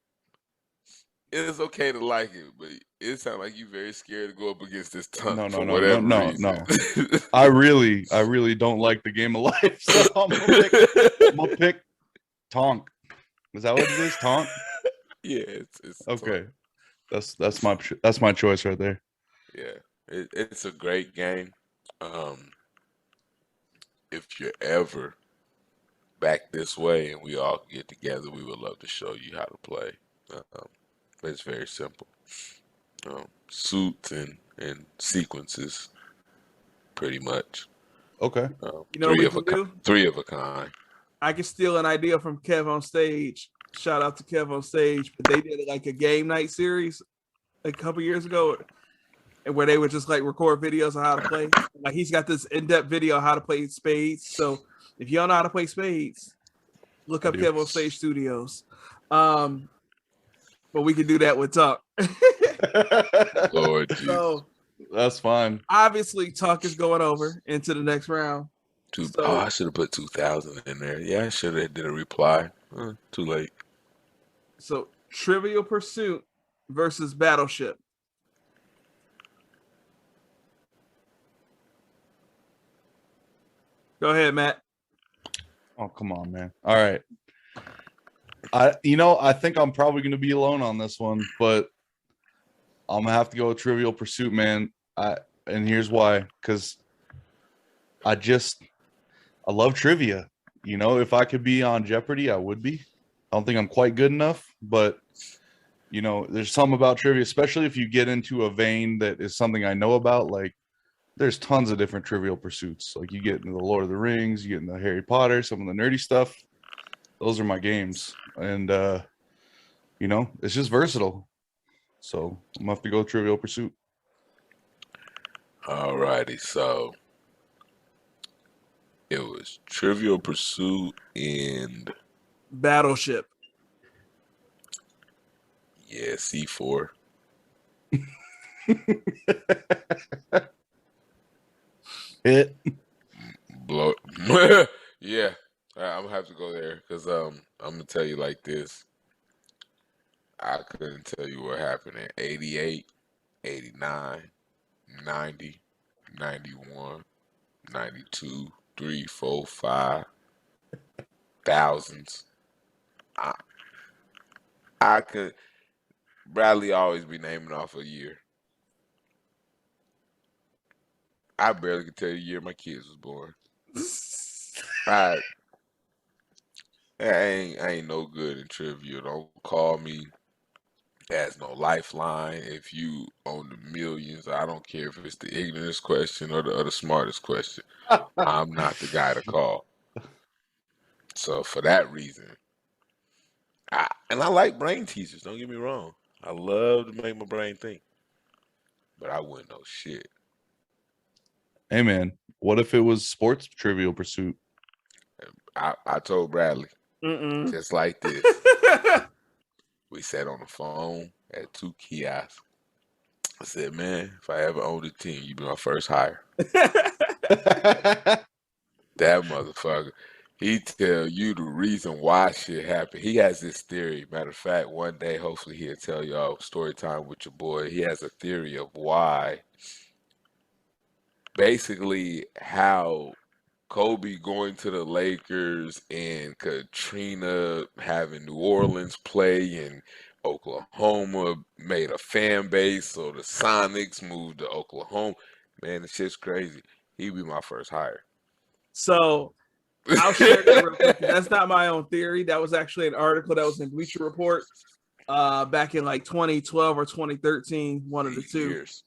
It's okay to like it, but it sounds like you're very scared to go up against this Tonk No, for no, no, no, whatever no, reason. no. I really don't like the game of life. So I'm gonna pick Tonk. Is that what it is? Tonk? Yeah, it's Okay. Tonk. That's my choice right there. Yeah, it's a great game. Um, if you're ever back this way and we all get together, we would love to show you how to play. But it's very simple. Suits and sequences, pretty much. You Okay. know what we can do? Three of a kind. I can steal an idea from Kev on Stage. Shout out to Kev on Stage. But they did like a game night series a couple years ago, and where they would just like record videos on how to play. Like he's got this in-depth video on how to play spades. So if you don't know how to play spades, look up Kev on Stage Studios. But we can do that with Tonk. Lord Jesus. So That's fine. obviously Tonk is going over into the next round. I should have put 2000 in there. Yeah, I should have did a reply. Too late. So Trivial Pursuit versus Battleship. Go ahead, Matt. Oh, come on, man. All right. I think I'm probably gonna be alone on this one, but I'm gonna have to go with Trivial Pursuit, man. And here's why, because I love trivia. If I could be on Jeopardy, I would be. I don't think I'm quite good enough, but there's something about trivia, especially if you get into a vein that is something I know about. Like, there's tons of different Trivial Pursuits. Like, you get into the Lord of the Rings, you get into Harry Potter, some of the nerdy stuff. Those are my games, and it's just versatile. So I'm gonna have to go Trivial Pursuit. Alrighty, so it was Trivial Pursuit and Battleship. yeah, C4. Hit. Blow. Yeah, I'm gonna have to go there because I'm gonna tell you like this. I couldn't tell you what happened in 88, 89, 90, 91, 92, 3, 4, 5, thousands. I could. Bradley always be naming off a year. I barely could tell you the year my kids was born. I ain't no good in trivia. Don't call me. There's no lifeline. If you own the millions, I don't care if it's the ignorance question or the smartest question. I'm not the guy to call. So for that reason, I like brain teasers. Don't get me wrong. I love to make my brain think, but I wouldn't know shit. Hey man, what if it was sports Trivial Pursuit? I told Bradley Mm-mm. just like this. We sat on the phone at 2 kiosks. I said, man, if I ever owned a team, you'd be my first hire. That motherfucker, he tell you the reason why shit happened. He has this theory. Matter of fact, one day, hopefully he'll tell y'all story time with your boy. He has a theory of why, basically how Kobe going to the Lakers and Katrina having New Orleans play and Oklahoma made a fan base, so the Sonics moved to Oklahoma. Man, the shit's crazy. He'd be my first hire. So I'll share that real quick. That's not my own theory. That was actually an article that was in Bleacher Report back in like 2012 or 2013, one of the two. Years.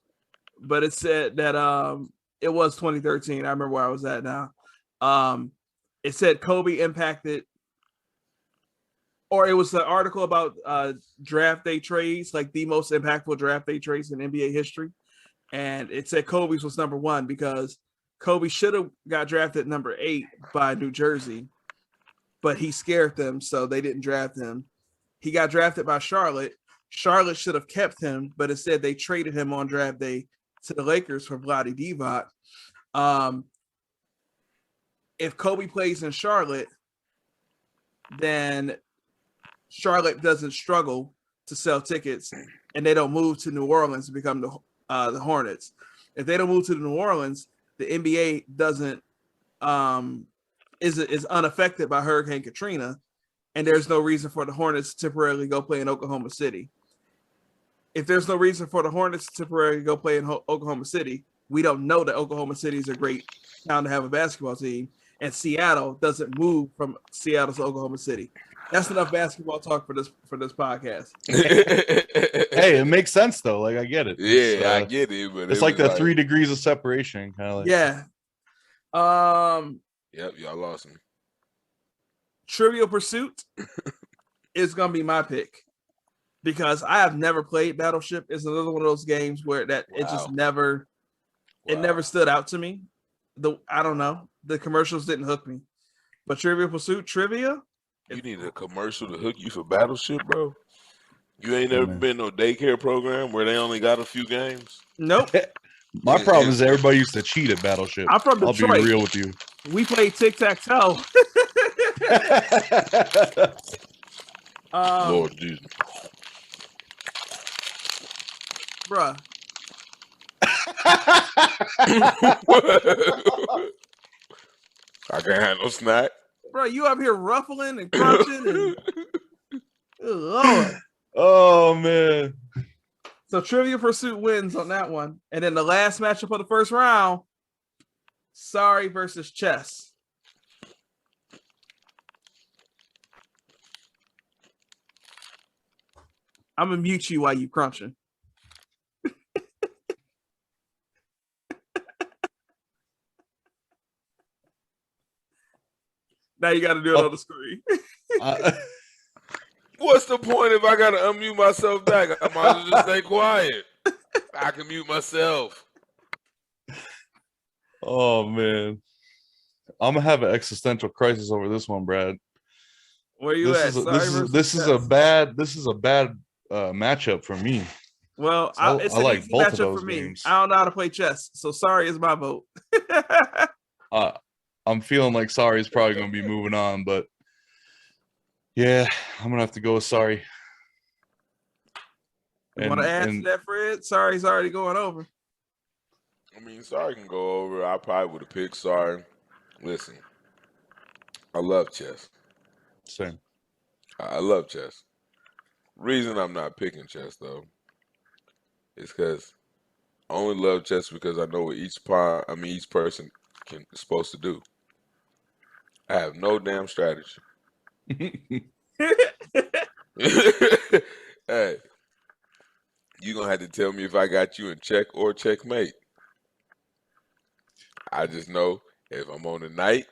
But it said that it was 2013. I remember where I was at now. It said Kobe impacted, or it was an article about draft day trades, like the most impactful draft day trades in NBA history. And it said Kobe's was number one because Kobe should have got drafted number 8 by New Jersey, but he scared them, so they didn't draft him. He got drafted by Charlotte. Charlotte should have kept him, but instead they traded him on draft day to the Lakers for Vlade Divac. If Kobe plays in Charlotte, then Charlotte doesn't struggle to sell tickets, and they don't move to New Orleans to become the Hornets. If they don't move to New Orleans, the NBA doesn't is unaffected by Hurricane Katrina, and there's no reason for the Hornets to temporarily go play in Oklahoma City. If there's no reason for the Hornets to temporarily go play in Oklahoma City, we don't know that Oklahoma City is a great town to have a basketball team, and Seattle doesn't move from Seattle to Oklahoma City. That's enough basketball talk for this podcast. Hey, it makes sense though. Like I get it. Yeah, I get it, but it's like the 3 degrees of separation, kind of like. Yeah. Yep, y'all lost me. Trivial Pursuit is gonna be my pick because I have never played Battleship. It's another one of those games where it just never it never stood out to me. I don't know. The commercials didn't hook me. But Trivial Pursuit trivia. You need a commercial to hook you for Battleship, bro. You ain't never been no daycare program where they only got a few games? Nope. My problem is everybody used to cheat at Battleship. I'm from Detroit. I'll be real with you. We played Tic-Tac-Toe. Lord Jesus. Bruh. I can't have no snack. Bro, you up here ruffling and crunching and Lord. Oh man. So Trivial Pursuit wins on that one. And then the last matchup of the first round, Sorry versus Chess. I'm gonna mute you while you crunching. Now you got to do it on the screen. What's the point if I got to unmute myself back? I might as well just stay quiet. I can mute myself. Oh man, I'm gonna have an existential crisis over this one, Brad. Where you at? This is a bad matchup for me. Well, it's an easy matchup for me. Games. I don't know how to play chess, so Sorry is my vote. I'm feeling like Sorry is probably going to be moving on, but yeah, I'm going to have to go with Sorry. You want to add to that, Fred? Sorry's already going over. I mean, Sorry can go over. I probably would have picked Sorry. Listen, I love chess. Same. I love chess. Reason I'm not picking chess, though, is because I only love chess because I know what each person is supposed to do. I have no damn strategy. Hey, you're going to have to tell me if I got you in check or checkmate. I just know if I'm on the knight,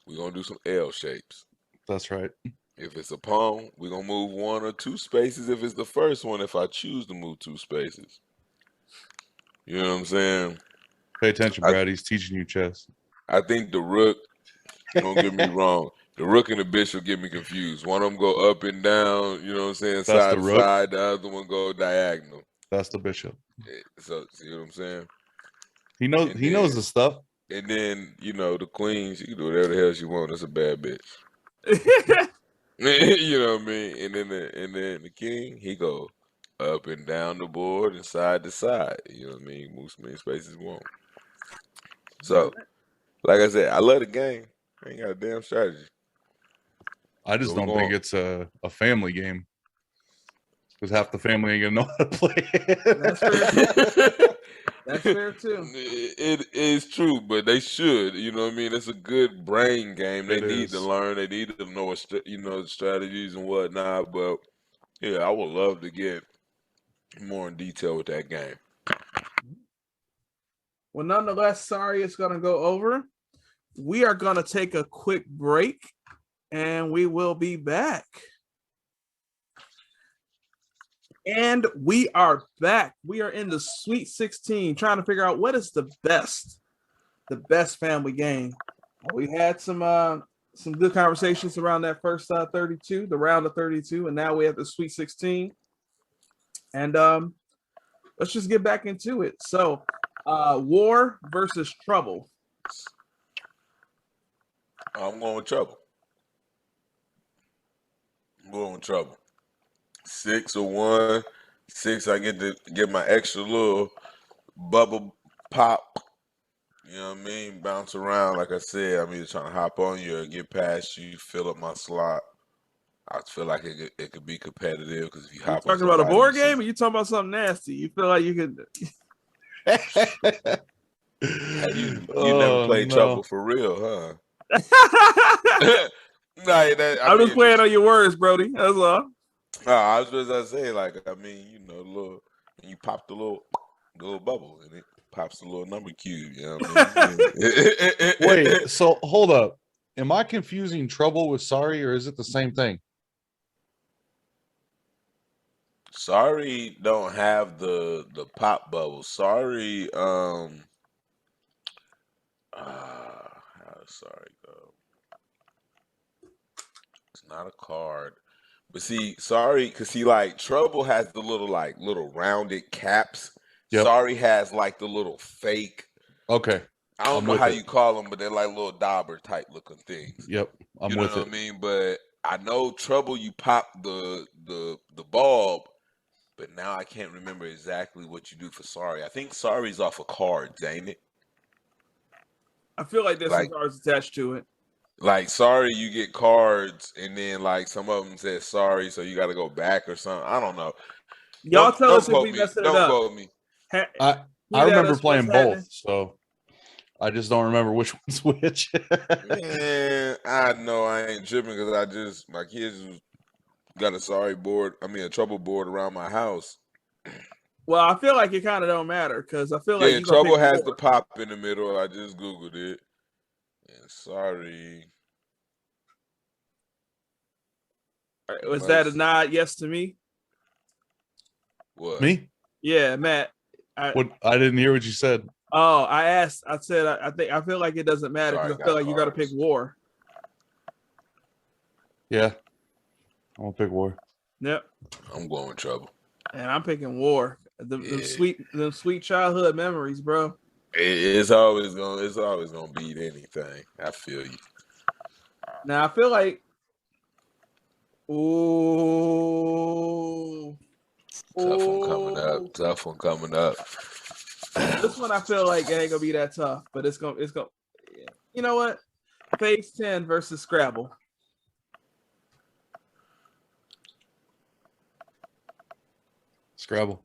we're going to do some L shapes. That's right. If it's a pawn, we're going to move 1 or 2 spaces if it's the first one, if I choose to move 2 spaces. You know what I'm saying? Pay attention, Brad. He's teaching you chess. I think the rook, don't get me wrong, the rook and the bishop get me confused. One of them go up and down, you know what I'm saying, side to side. The other one go diagonal. That's the bishop. So, see what I'm saying? He knows the stuff. And then, the queen, she can do whatever the hell she wants. That's a bad bitch. You know what I mean? And then the king, he go up and down the board and side to side. You know what I mean? Moves many spaces won't. So, like I said, I love the game. I ain't got a damn strategy. I just don't think it's a family game. because half the family ain't gonna know how to play That's fair. it. That's fair too. It is true, but they should. You know what I mean? It's a good brain game. They It need to is. learn. They need to know, strategies and whatnot. But yeah, I would love to get more in detail with that game. Well, nonetheless, sorry it's going to go over. We are going to take a quick break, and we will be back. And we are back. We are in the Sweet 16, trying to figure out what is the best family game. We had some good conversations around that first 32, the round of 32, and now we have the Sweet 16. And let's just get back into it. So, War versus Trouble. I'm going with Trouble. I'm going with Trouble. 6 or 1. 6, I get to get my extra little bubble pop. You know what I mean? Bounce around. Like I said, I'm either trying to hop on you or get past you, fill up my slot. I feel like it could be competitive because if you hop You talking about a board game, or you talking about something nasty? You feel like you could? You never played Trouble for real, huh? I'm just playing on your words, Brody. That's all. I was just gonna say, like, I mean, you know, you pop the little bubble and it pops the little number cube. You know what I mean? Wait, so hold up. Am I confusing Trouble with Sorry, or is it the same thing? Sorry don't have the pop bubble. Sorry, how does Sorry go? It's not a card. But see, Sorry, because like Trouble has the little rounded caps. Yep. Sorry has like the little fake. Okay. I don't know how you call them, but they're like little dauber type looking things. Yep. I'm you know with what it. I mean? But I know Trouble, you pop the bulb, but now I can't remember exactly what you do for Sorry. I think Sorry's off of cards, ain't it? I feel like there's some cards attached to it. Like Sorry, you get cards, and then like some of them says Sorry, so you got to go back or something. I don't know. Y'all tell us if we messed it up. Don't quote me. I remember playing both, so I just don't remember which one's which. Man, I know I ain't tripping because my kids got a Trouble board around my house. Well, I feel like it kind of don't matter because I feel like Trouble has the pop in the middle. I just Googled it. And Sorry. Was that a nod yes to me? What? Me? Yeah, Matt. I didn't hear what you said. Oh, I said I feel like it doesn't matter because I feel like you got to pick War. Yeah. I'm gonna pick War. Yep. I'm going with Trouble. And I'm picking War. The sweet childhood memories, bro. It's always gonna beat anything. I feel you. Now I feel like, Tough one coming up. This one I feel like it ain't gonna be that tough, but it's gonna. You know what? Phase 10 versus Scrabble. Scrabble.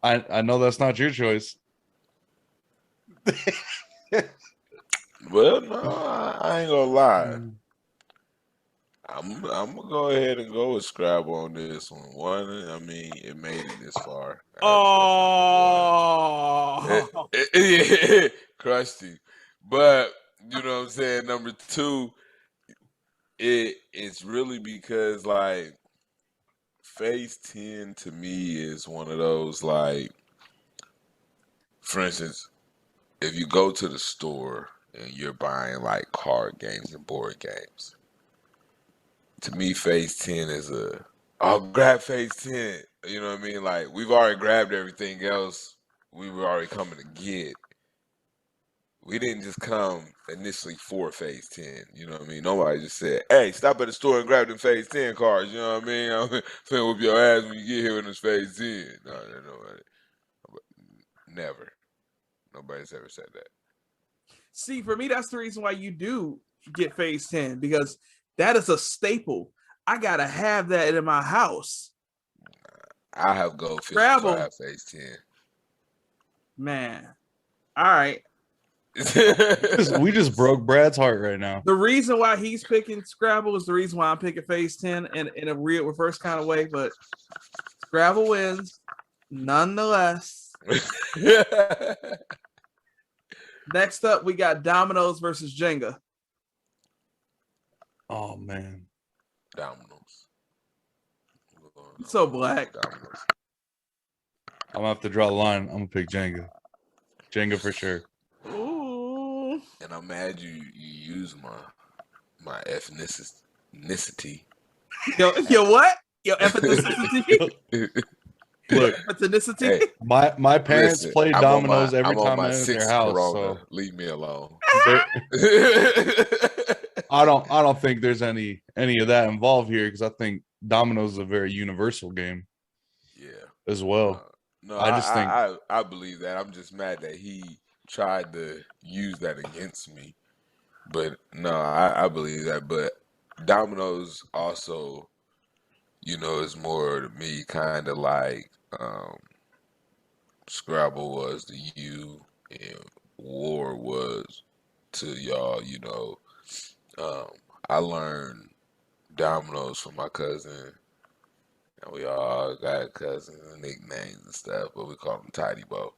I know that's not your choice. Well, no, I ain't gonna lie. I'm gonna go ahead and go with Scrabble on this one. I mean, it made it this far. Oh, crushed you. But you know what I'm saying. Number 2, it's really because like Phase 10 to me is one of those like, for instance, if you go to the store and you're buying like card games and board games, to me, Phase 10 is I'll grab Phase 10. You know what I mean? Like, we've already grabbed everything else we were already coming to get. We didn't just come initially for Phase 10. You know what I mean? Nobody just said, hey, stop at the store and grab them Phase 10 cards. You know what I mean? I'm finna whoop your ass when you get here when it's Phase 10. No, nobody. Never. Nobody's ever said that. See, for me, that's the reason why you do get Phase 10, because that is a staple. I gotta have that in my house. I have goldfish, Scrabble. so I have phase 10. Man. All right. We just broke Brad's heart right now. The reason why he's picking Scrabble is the reason why I'm picking phase 10 in a real reverse kind of way, but Scrabble wins nonetheless. Next up, we got Dominoes versus Jenga. Oh man, Dominoes. So black. Dominoes. I'm gonna have to draw a line. I'm gonna pick Jenga. Jenga for sure. Ooh. And I'm mad you use my ethnicity. Yo, what? Yo, ethnicity? Look, Ethnicity? Hey, my parents listen, played I'm dominoes every I'm on time my I went to their sixth house. Corona. So Leave me alone. I don't think there's any of that involved here because I think dominoes is a very universal game. Yeah. As well. No, I just think I believe that. I'm just mad that he tried to use that against me. But no, I believe that. But dominoes also, is more to me kind of like Scrabble was to you and War was to y'all. I learned dominoes from my cousin. And we all got cousins and nicknames and stuff, but we call him Tidy Bo.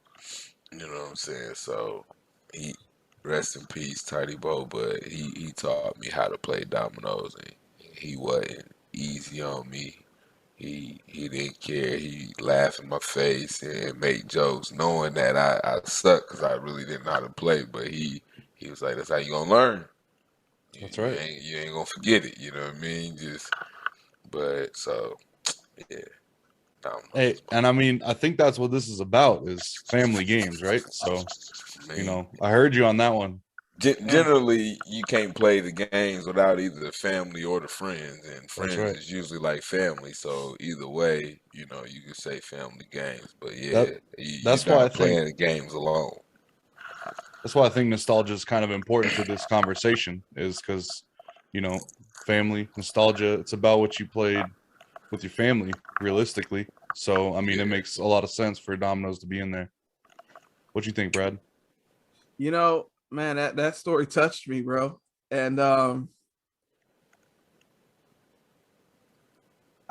You know what I'm saying? So he rest in peace, Tidy Bo, but he taught me how to play dominoes, and he wasn't easy on me. He didn't care. He laughed in my face and make jokes, knowing that I suck because I really didn't know how to play. But he was like, "That's how you gonna learn. that's right. You ain't gonna forget it. You know what I mean? But so yeah." Hey, and I mean, I think that's what this is about is family games, right? So, I heard you on that one. Generally, you can't play the games without either the family or the friends, and friends right. is usually like family. So either way, you can say family games. But yeah, that's you're why I not playing think the games alone. that's why I think nostalgia is kind of important to this conversation, is because, family nostalgia. It's about what you played with your family, realistically. So, I mean, it makes a lot of sense for dominoes to be in there. What you think, Brad? Man, that story touched me, bro. And I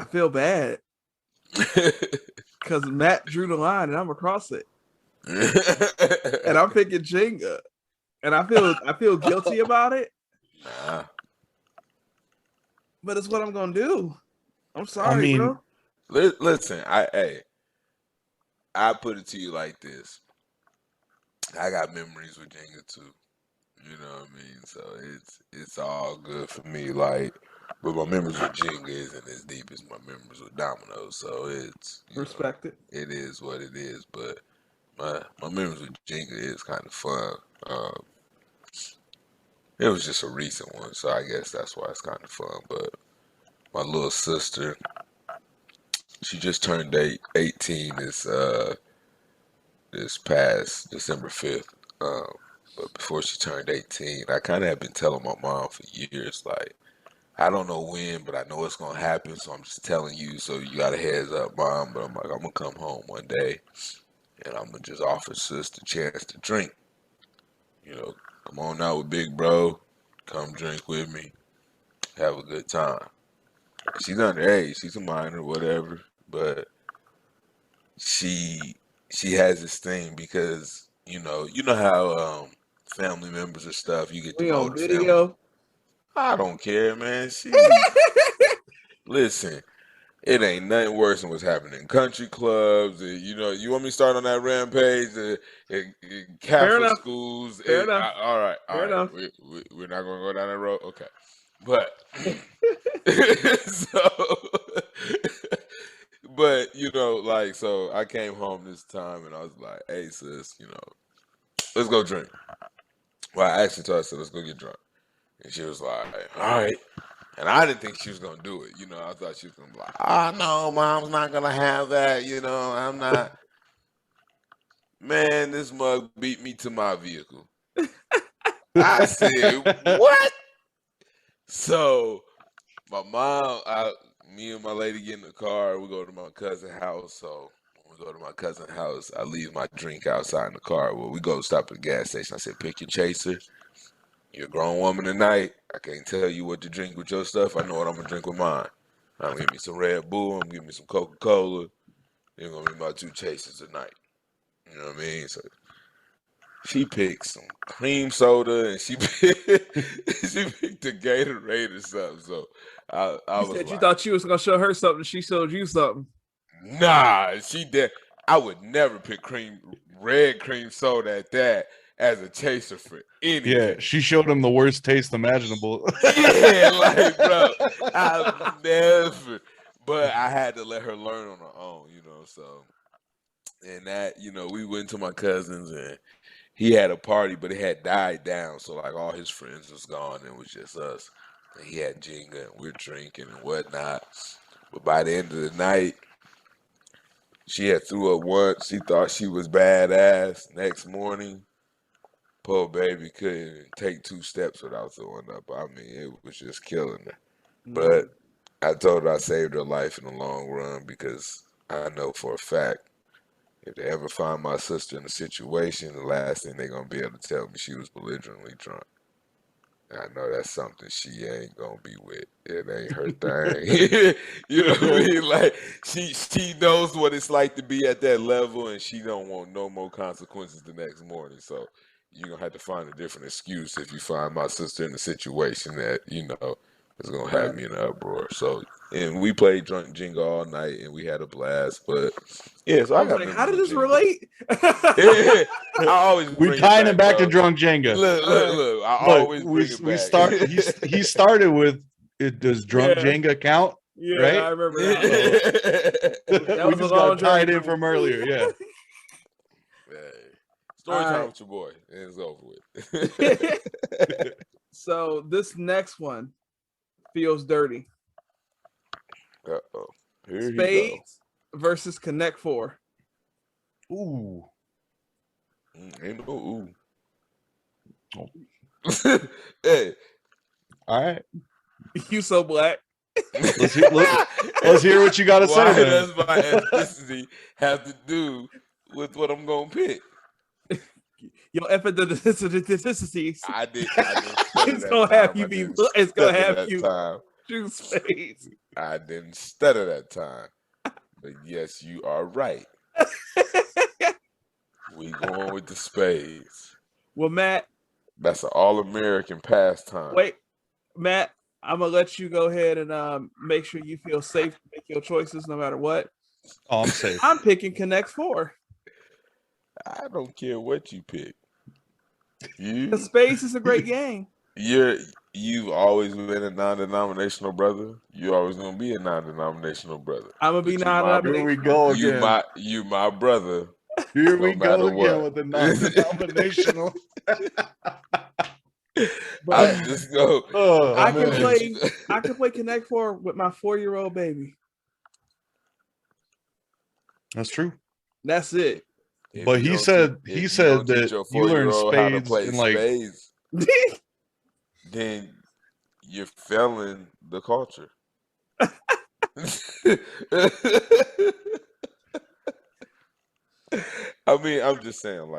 feel bad because Matt drew the line and I'm across it. And I'm picking Jenga. And I feel guilty about it. Nah. But it's what I'm gonna do. I'm sorry, bro. Listen, I put it to you like this. I got memories with Jenga too. You know what I mean? So it's all good for me. Like, but my memories with Jenga isn't as deep as my memories with Dominoes. So it's respect it. It is what it is. But my memories with Jenga is kind of fun. It was just a recent one, so I guess that's why it's kind of fun. But my little sister, she just turned 18 this past December 5th. But before she turned 18, I kind of have been telling my mom for years, like, I don't know when, but I know it's going to happen, so I'm just telling you, so you got a heads up, Mom. But I'm like, I'm going to come home one day, and I'm going to just offer sis the chance to drink. Come on out with big bro, come drink with me, have a good time. She's underage, she's a minor, whatever, but she has this thing because, you know how family members or stuff, you get to We know on the video. family. I don't care, man. Listen, it ain't nothing worse than what's happening in country clubs. You want me to start on that rampage in Catholic schools? Fair enough. All right. Enough. We're not going to go down that road? Okay. But, so I came home this time and I was like, hey, sis, let's go drink. Well, I actually told her, I said, let's go get drunk. And she was like, all right. And I didn't think she was going to do it. I thought she was going to be like, oh, no, Mom's not going to have that. I'm not. Man, this mug beat me to my vehicle. I said, what? So My mom, me and my lady get in the car. We go to my cousin's house. So when we go to my cousin's house, I leave my drink outside in the car. Well, we go stop at the gas station. I said, pick your chaser. You're a grown woman tonight. I can't tell you what to drink with your stuff. I know what I'm gonna drink with mine. I'm gonna give me some Red Bull. I'm gonna give me some Coca-Cola. They're gonna be my two chasers tonight. You know what I mean? So she picked some cream soda and she picked the Gatorade or something. So I You was said you like, thought you was gonna show her something. She showed you something. nah, she did. I would never pick red cream soda at that as a chaser for anything. Yeah, she showed him the worst taste imaginable. Yeah, like, bro, I've never. But I had to let her learn on her own, you know. So, and that, we went to my cousin's and he had a party, but it had died down. So, like, all his friends was gone and it was just us. And he had Jenga and we're drinking and whatnot. But by the end of the night, she had threw up once. She thought she was badass. Next morning, poor baby couldn't take 2 steps without throwing up. I mean, it was just killing her. But I told her I saved her life in the long run because I know for a fact if they ever find my sister in a situation, the last thing they're going to be able to tell me she was belligerently drunk. And I know that's something she ain't going to be with. It ain't her thing. You know what I mean? Like, she knows what it's like to be at that level and she don't want no more consequences the next morning. So you're going to have to find a different excuse if you find my sister in a situation that, is going to have me in an uproar. So, and we played drunk Jenga all night and we had a blast. But, yeah, so I got Like, how did this Jenga. relate? I always We tying it back to drunk Jenga. Look. I always bring it back. He started with, does drunk Jenga count? Yeah, right? I remember that. That We was just a long got tied journey. in from earlier. Yeah. Story time Alright. with your boy. And it's over with. So this next one feels dirty. Uh-oh. Here he Spades versus Connect Four. Ooh. Ain't no ooh. Hey. All right. You so black. Let's hear what you got to say. Why Then. does my ethnicity have to do with what I'm going to pick? Your ethnicity. I didn't It's gonna have you be. It's gonna have you choose spades. I didn't stutter that time. But yes, you are right. We going with the spades. Well, Matt. That's an all-American pastime. Wait, Matt. I'm gonna let you go ahead and make sure you feel safe to make your choices no matter what. Oh, I'm safe. I'm picking Connect Four. I don't care what you pick. The spades is a great game. You've always been a non-denominational brother. You're always gonna be a non-denominational brother. I'm gonna be non-denominational. Here we go again. You my brother. Here we go again what. with the non-denominational. I just go. Oh, I man. can play Connect Four with my 4-year-old baby. That's true. That's it. But he said that you learned spades in like spades, then you're failing the culture. I mean, I'm just saying,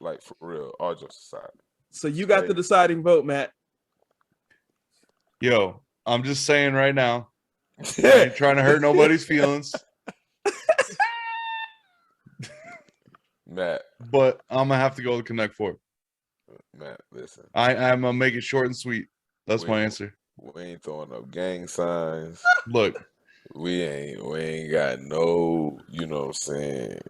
like for real, all jokes aside. So you got the deciding vote, Matt. Yo, I'm just saying right now. I ain't trying to hurt nobody's feelings. Matt. But I'm gonna have to go with Connect Four. Matt, listen. I'm gonna make it short and sweet. That's my answer. We ain't throwing up gang signs. Look. We ain't got no, you know what I'm saying,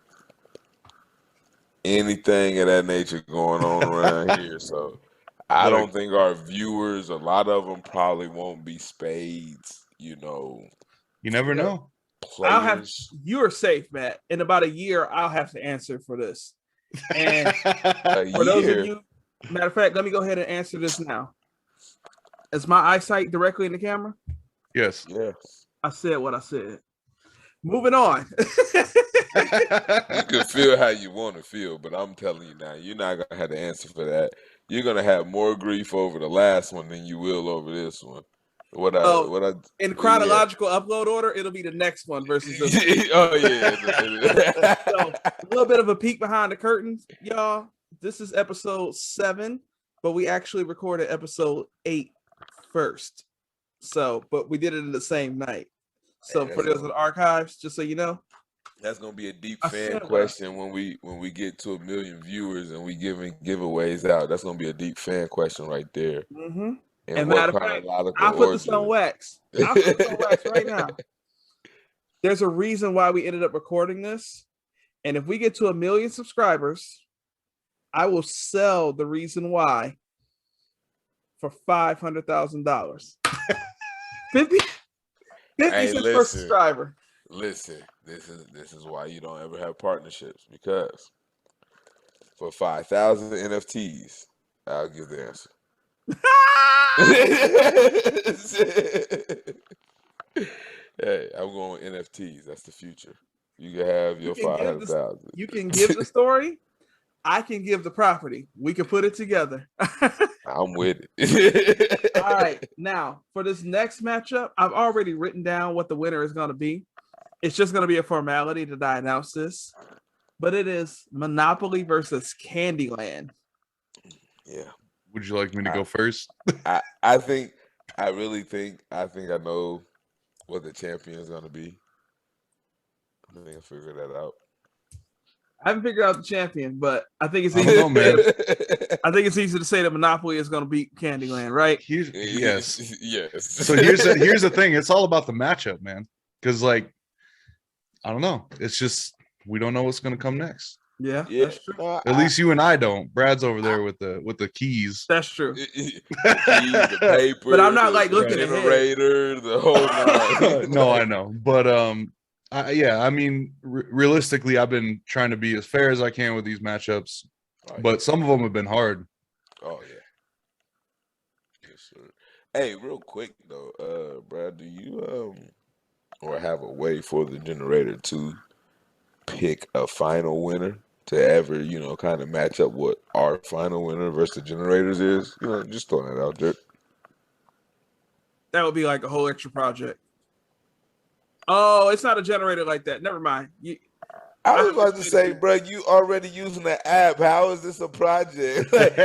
anything of that nature going on around here. So I don't think our viewers, a lot of them probably won't be spades, You never know. Players. You are safe, Matt. In about a year, I'll have to answer for this. And for those of you, matter of fact, let me go ahead and answer this now. Is my eyesight directly in the camera? Yes. Yes. I said what I said. Moving on. You can feel how you want to feel, but I'm telling you now, you're not gonna have to answer for that. You're gonna have more grief over the last one than you will over this one. What I So what I in yeah. chronological upload order, it'll be the next one versus this one. Oh yeah. So a little bit of a peek behind the curtains, y'all. This is episode 7, but we actually recorded episode 8 first. So, but we did it in the same night. So Hey, for those in the archives, just so you know, that's gonna be a deep I fan said, question when we get to 1 million viewers and we giving giveaways out. That's gonna be a deep fan question right there. mm-hmm. And And what matter of fact, chronological I'll put this on order? wax. I'll put this on wax right now. There's a reason why we ended up recording this. And if we get to 1 million subscribers, I will sell the reason why for $500,000. 50 Hey, cents per listen, subscriber. listen. This is why you don't ever have partnerships, because for 5,000 NFTs, I'll give the answer. Hey, I'm going with NFTs. That's the future. You can have your 500,000. You can give the story. I can give the property. We can put it together. I'm with it. All right. Now, for this next matchup, I've already written down what the winner is going to be. It's just going to be a formality that I announce this. But it is Monopoly versus Candyland. Yeah. Would you like me to go first? I really think I know what the champion is going to be. I think I figured that out. I haven't figured out the champion, but I think it's I easy. don't know, man. I think it's easy to say that Monopoly is going to beat Candyland, right? Yes. Yes. So here's the thing. It's all about the matchup, man. Because like, I don't know. It's just we don't know what's going to come next. Yeah, Yeah. that's true. At least you and I don't. Brad's over there with the keys. That's true. The keys, the paper, But I'm not the like looking ahead. generator, the whole nine. No, I know. But I mean, realistically, I've been trying to be as fair as I can with these matchups, but some of them have been hard. Oh yeah. Yes, sir. Hey, real quick though, Brad, do you or have a way for the generator to pick a final winner to ever, kind of match up what our final winner versus the generators is? Just throwing that out there. That would be like a whole extra project. Oh, it's not a generator like that. Never mind. I was about to say, bro, you already using the app. How is this a project? Like,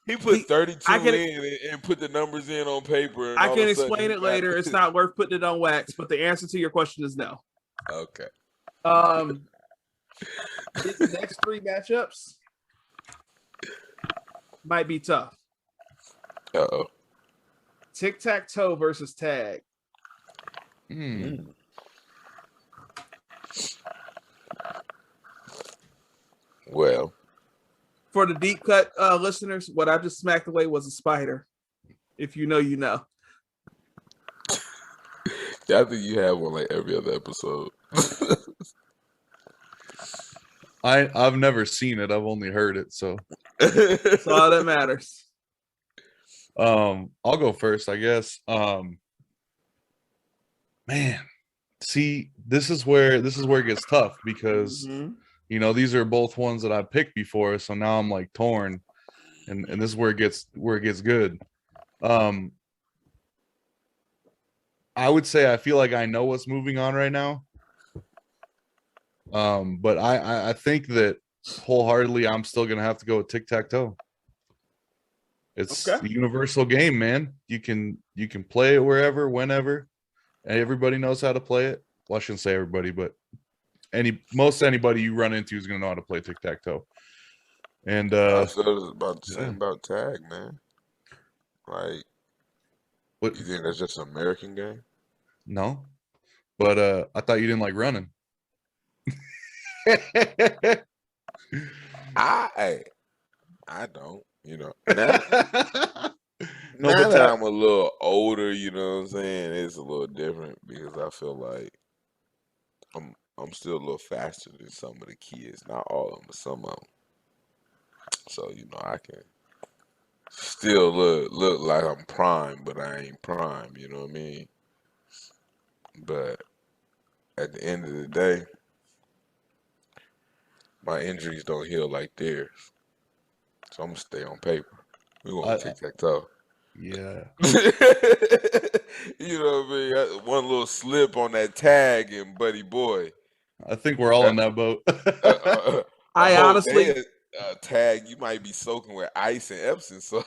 he put 32 in and put the numbers in on paper. And I can explain it later. It's not worth putting it on wax, but the answer to your question is no. Okay. These next 3 matchups might be tough. Uh-oh. Tic-Tac-Toe versus Tag. Well, for the deep cut listeners, what I just smacked away was a spider. If you know, you know. Yeah, I think you have one like every other episode. I've never seen it. I've only heard it. So that's all that matters. I'll go first, I guess. Man, see, this is where it gets tough because these are both ones that I picked before, so now I'm like torn, and this is where it gets good. I would say I feel like I know what's moving on right now. But I think that wholeheartedly I'm still gonna have to go with Tic-Tac-Toe. It's the universal game, man. You can play it wherever, whenever, and everybody knows how to play it. Well, I shouldn't say everybody, but most anybody you run into is gonna know how to play Tic-Tac-Toe. And I was about to say about Tag, man. Like, What? You think that's just an American game? No, but I thought you didn't like running. I don't, you know. Now that I'm a little older, you know what I'm saying, it's a little different because I feel like I'm still a little faster than some of the kids. Not all of them, but some of them. So, you know, I can still look like I'm prime, but I ain't prime, you know what I mean? But at the end of the day, my injuries don't heal like theirs. So I'm going to stay on paper. We're going to Tic-Tac-Toe. Yeah. You know what I mean? One little slip on that tag and buddy boy. I think we're all in that boat. A I whole honestly- day tag, you might be soaking with ice and Epsom. So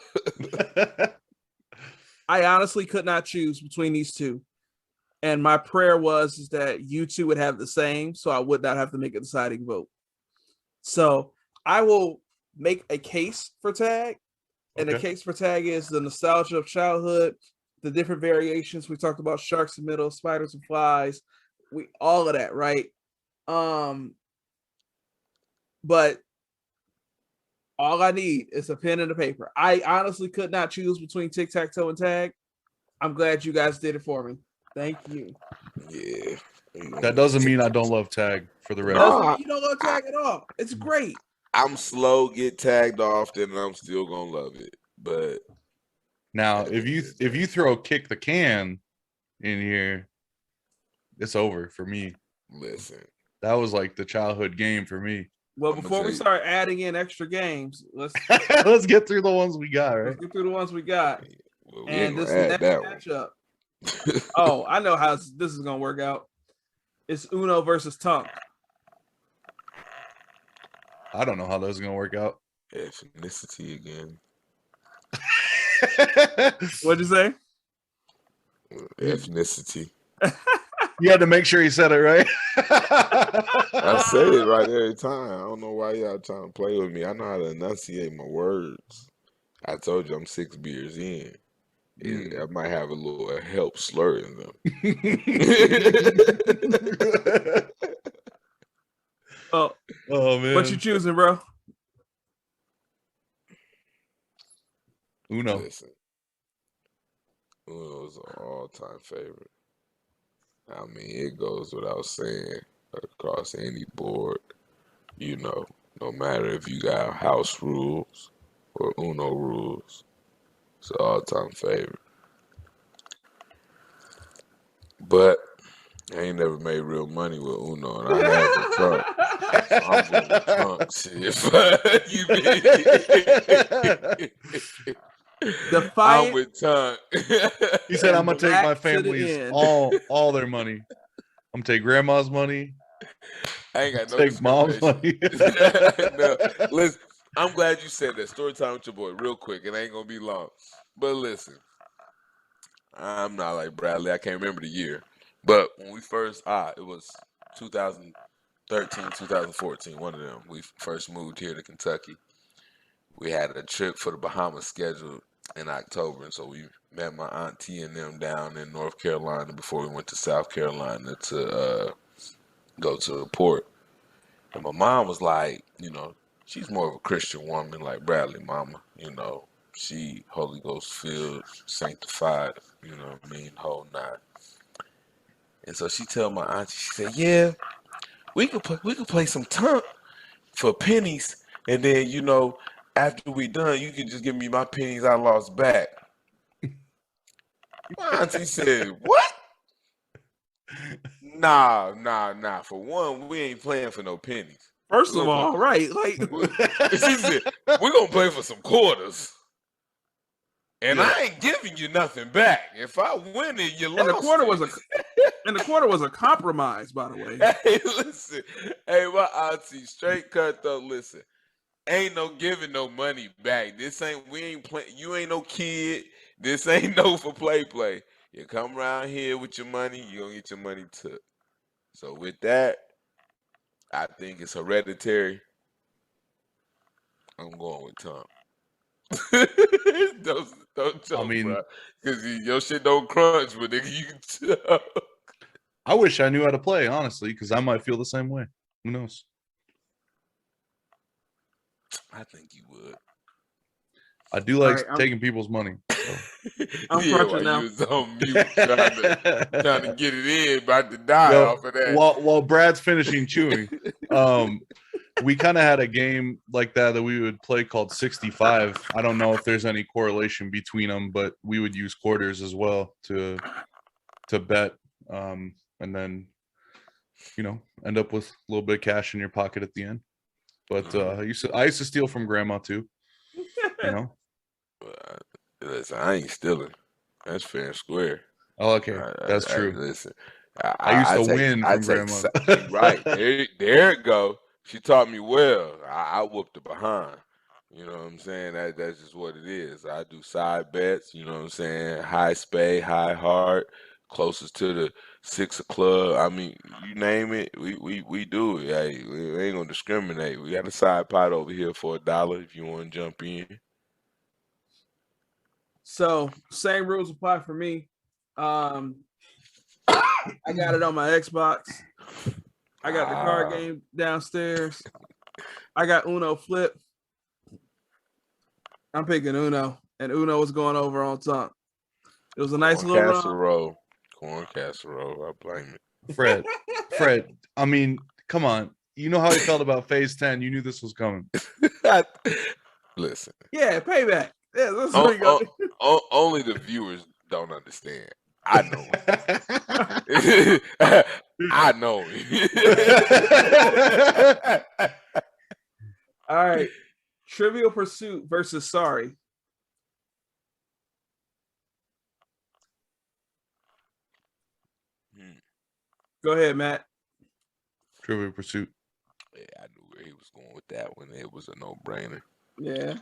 I honestly could not choose between these two. And my prayer is that you two would have the same, so I would not have to make a deciding vote. So I will make a case for tag. And the case for tag is the nostalgia of childhood, the different variations. We talked about sharks and minnows, spiders and flies, all of that, right? But all I need is a pen and a paper. I honestly could not choose between tic-tac-toe and tag. I'm glad you guys did it for me. Thank you. yeah. That doesn't mean I don't love tag for the record. No, you don't love tag at all. It's great. I'm slow, get tagged off, then I'm still gonna love it. But now, if you throw kick the can in here, it's over for me. Listen, that was like the childhood game for me. Well, before we start adding in extra games, let's get through the ones we got. Right? Let's get through the ones we got. Well, and this next matchup. Oh, I know how this is gonna work out. It's Uno versus Tonk. I don't know how those are gonna work out. Ethnicity again. What'd you say? Ethnicity. You had to make sure you said it right. I say it right every time. I don't know why y'all trying to play with me. I know how to enunciate my words. I told you I'm 6 beers in. I might have a little help slurring them. Oh man. What you choosing, bro? Uno. Listen, Uno's an all-time favorite. I mean, it goes without saying across any board, you know, no matter if you got house rules or Uno rules, it's an all-time favorite. But I ain't never made real money with Uno, and I have the Tonk. So I'm going with Tonk. I'm with Tonk. He said, "I'm gonna take my family's all their money. I'm gonna take grandma's money. I ain't got no take mom's money." No, listen, I'm glad you said that. Story time with your boy, real quick. It ain't gonna be long. But listen, I'm not like Bradley. I can't remember the year. But when we first, it was 2013, 2014, one of them. We first moved here to Kentucky. We had a trip for the Bahamas scheduled in October, and so we met my auntie and them down in North Carolina before we went to South Carolina to go to the port. And my mom was like, you know, she's more of a Christian woman like Bradley mama, you know. She Holy Ghost filled, sanctified, you know what I mean, whole nine. And so she tell my auntie, she said, "Yeah, we could play some Tonk for pennies, and then you know after we done, you can just give me my pennies I lost back." My auntie said, "What? Nah. For one, we ain't playing for no pennies. First of all, right? Like she said, we're gonna play for some quarters." And I ain't giving you nothing back. If I win it, you lost. And the quarter was a compromise, by the way. Hey, listen. Hey, my auntie, straight cut though. Listen, ain't no giving no money back. We ain't playing. You ain't no kid. This ain't no for play. You come around here with your money, you gonna get your money took. So with that, I think it's hereditary. I'm going with Tonk. Don't joke, bro. Because your shit don't crunch, but nigga, you can tell. I wish I knew how to play, honestly, because I might feel the same way. Who knows? I think you would. I do like taking people's money. So. I'm crunching now. You was on mute trying to get it in, about to die off of that. While Brad's finishing chewing, we kind of had a game like that we would play called 65. I don't know if there's any correlation between them, but we would use quarters as well to bet, and then end up with a little bit of cash in your pocket at the end. But I used to steal from grandma too. Listen, I ain't stealing. That's fair and square. Oh, okay, that's true. Listen, I used to take win I from take grandma. you right there it go. She taught me well. I whooped her behind. You know what I'm saying? That's just what it is. I do side bets. You know what I'm saying? High spade, high heart, closest to the six of club. I mean, you name it, we do it. Hey, we ain't gonna discriminate. We got a side pot over here for $1 if you want to jump in. So same rules apply for me. I got it on my Xbox. I got the card game downstairs. I got Uno Flip. I'm picking Uno, and Uno was going over on Tonk. It was a nice little run. Casserole. Corn casserole. I blame it. Fred. I mean, come on. You know how he felt about Phase 10. You knew this was coming. Listen. Yeah, payback. Yeah, that's what you got. Only the viewers don't understand. I know. I know. All right. Trivial Pursuit versus Sorry. Go ahead, Matt. Trivial Pursuit. Yeah, I knew where he was going with that one. It was a no-brainer. Yeah.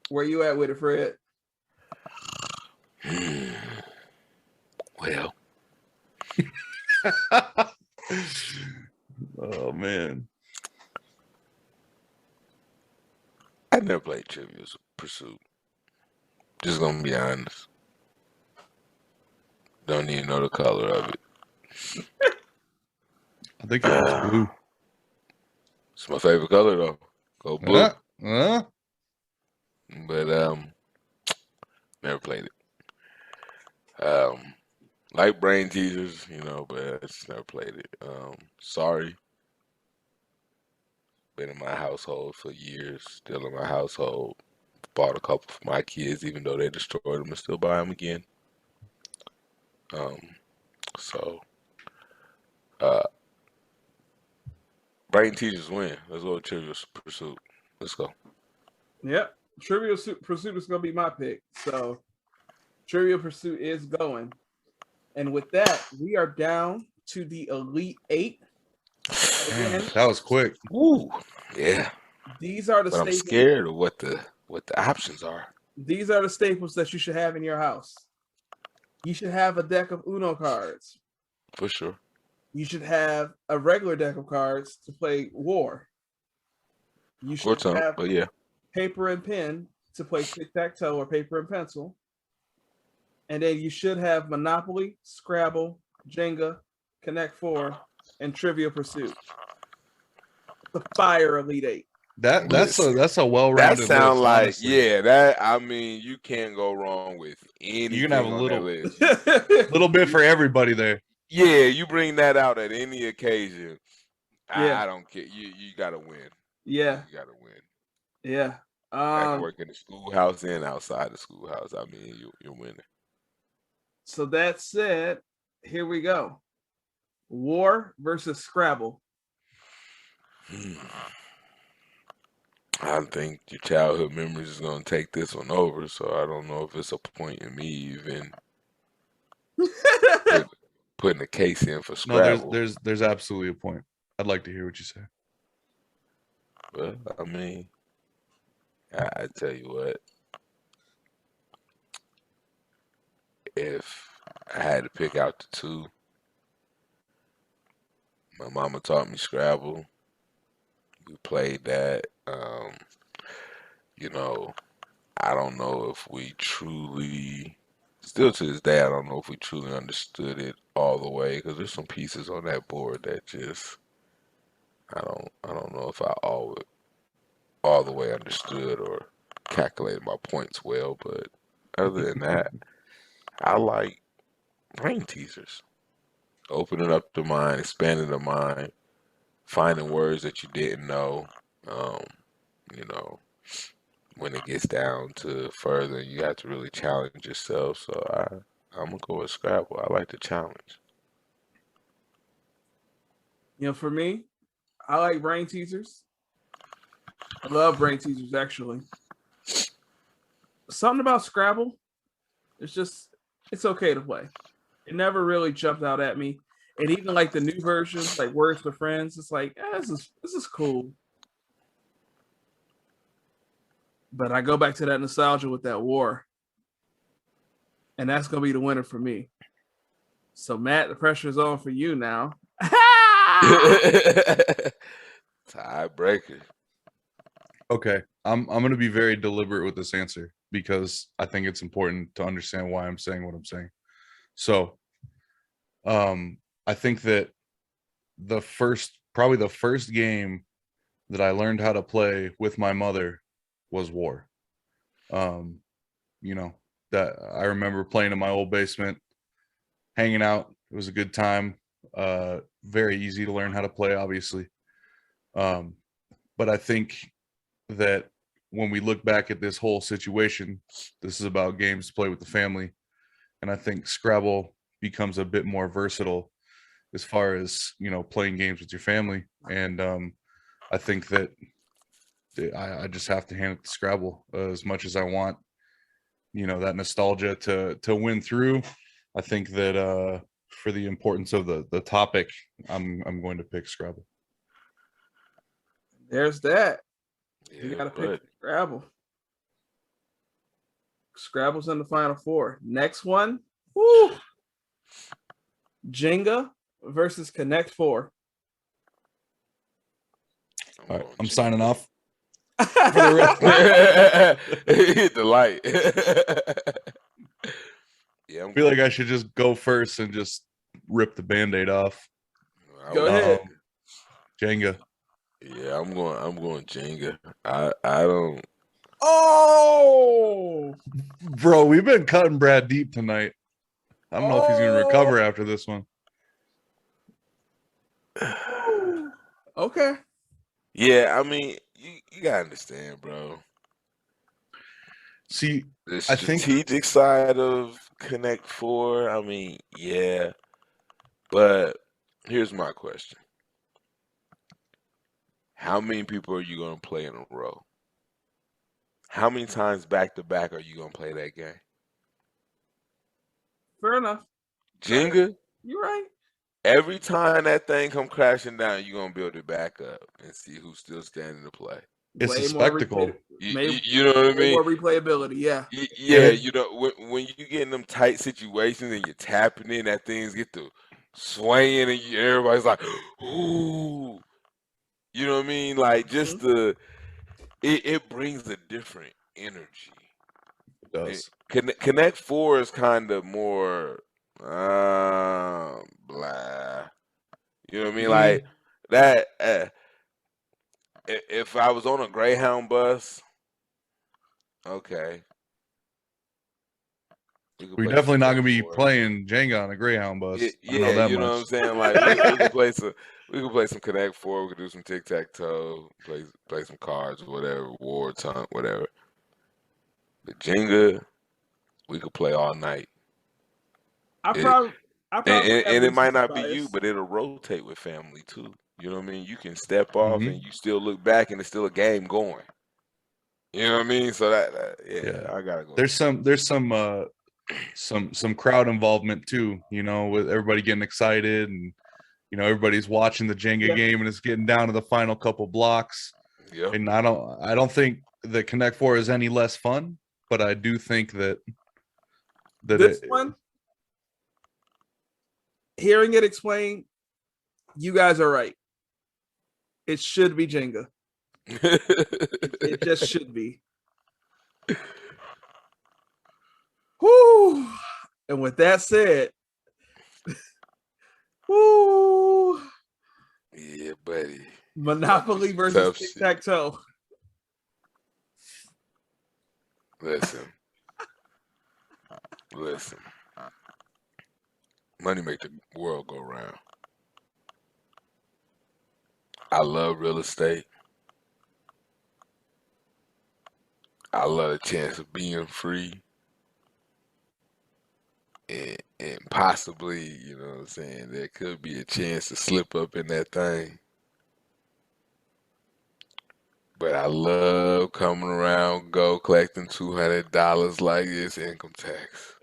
Where you at with it, Fred? Well. Oh, man. I never played Trivial Pursuit. Just gonna be honest. Don't even know the color of it. I think it was blue. It's my favorite color though. Go blue. But never played it. Like brain teasers, you know, but I just never played it. Sorry. Been in my household for years, still in my household. Bought a couple for my kids, even though they destroyed them, and still buy them again. Brain teasers win. Let's go with Trivial Pursuit. Let's go. Yep. Trivial Pursuit is going to be my pick. So, Trivial Pursuit is going. And with that, we are down to the Elite Eight. Again, that was quick. Ooh, yeah. These are the but staples. I'm scared of what the options are. These are the staples that you should have in your house. You should have a deck of Uno cards. For sure. You should have a regular deck of cards to play War. You should have paper and pen to play Tic-Tac-Toe or paper and pencil. And then you should have Monopoly, Scrabble, Jenga, Connect Four, and Trivial Pursuit. The fire Elite Eight. That's a well-rounded. That sounds list, like honestly. that. I mean, you can't go wrong with anything. You're gonna have on that list. little bit for everybody there. Yeah, you bring that out at any occasion. Yeah. I don't care. You gotta win. Yeah. You gotta win. Yeah. I can work in the schoolhouse and outside the schoolhouse. I mean, you're winning. So that said, here we go. War versus Scrabble. I think your childhood memories is gonna take this one over, so I don't know if it's a point in me even putting a case in for Scrabble. No, there's absolutely a point. I'd like to hear what you say. But I mean, I tell you what, if I had to pick out the two, my mama taught me Scrabble. We played that. You know, I don't know if we truly, still to this day, I don't know if we truly understood it all the way, because there's some pieces on that board that just, I don't know if I all the way understood or calculated my points well. But other than that, I like brain teasers. Opening up the mind, expanding the mind, finding words that you didn't know. You know, when it gets down to further, you have to really challenge yourself. So I'm gonna go with Scrabble. I like the challenge. You know, for me, I like brain teasers. I love brain teasers, actually. something about Scrabble. It's okay to play. It never really jumped out at me. And even like the new versions, like Words with Friends, it's like, this is cool. But I go back to that nostalgia with that war. And that's gonna be the winner for me. So Matt, the pressure is on for you now. Tiebreaker. Okay, I'm going to be very deliberate with this answer because I think it's important to understand why I'm saying what I'm saying. So, I think that probably the first game that I learned how to play with my mother was War. You know, that I remember playing in my old basement, hanging out. It was a good time. Very easy to learn how to play, obviously. But I think that when we look back at this whole situation, this is about games to play with the family. And I think Scrabble becomes a bit more versatile as far as, playing games with your family. And I think that I just have to hand it to Scrabble as much as I want, that nostalgia to win through. I think that for the importance of the topic, I'm going to pick Scrabble. There's that. Yeah, You gotta pick Scrabble. Scrabble's in the final four. Next one, woo! Jenga versus Connect Four. All right, I'm signing off. For the rest. Hit the light. Yeah, I feel like I should just go first and just rip the Band-Aid off. Go ahead. Jenga. Yeah, I'm going Jenga. I don't. Oh, bro, we've been cutting Brad deep tonight. I don't know if he's gonna recover after this one. Okay. Yeah, I mean, you gotta understand, bro. See, the strategic side of Connect Four. I mean, yeah, but here's my question: how many people are you gonna play in a row? How many times back to back are you gonna play that game? Fair enough. Jenga. You're right. Every time that thing come crashing down, you're gonna build it back up and see who's still standing to play. It's a spectacle. You know what I mean? More replayability, yeah. Yeah, when you get in them tight situations and you're tapping in, that things get to swaying and everybody's like, ooh. You know what I mean? Like just it brings a different energy. It does. Connect Four is kind of more blah. You know what I mean? Like that. If I was on a Greyhound bus, okay. We're definitely not gonna be playing Jenga on a Greyhound bus. Yeah, you know what I'm saying? Like we can play some Connect Four, we can do some Tic-Tac-Toe, play some cards or whatever, War, Tonk, whatever. The Jenga, we could play all night. I probably and it might not be you, but it'll rotate with family too. You know what I mean? You can step off and you still look back and it's still a game going. You know what I mean? So that I gotta go. There's some crowd involvement too, with everybody getting excited and everybody's watching the Jenga game and it's getting down to the final couple blocks. Yeah. And I don't think the Connect Four is any less fun, but I do think that this one, hearing it explained, you guys are right. It should be Jenga. It just should be. Whoo! And with that said, whoo! Yeah, buddy. Monopoly versus Tic-Tac-Toe. Listen. Money make the world go round. I love real estate. I love the chance of being free. And possibly, you know what I'm saying, there could be a chance to slip up in that thing. But I love coming around, go collecting $200 like it's income tax.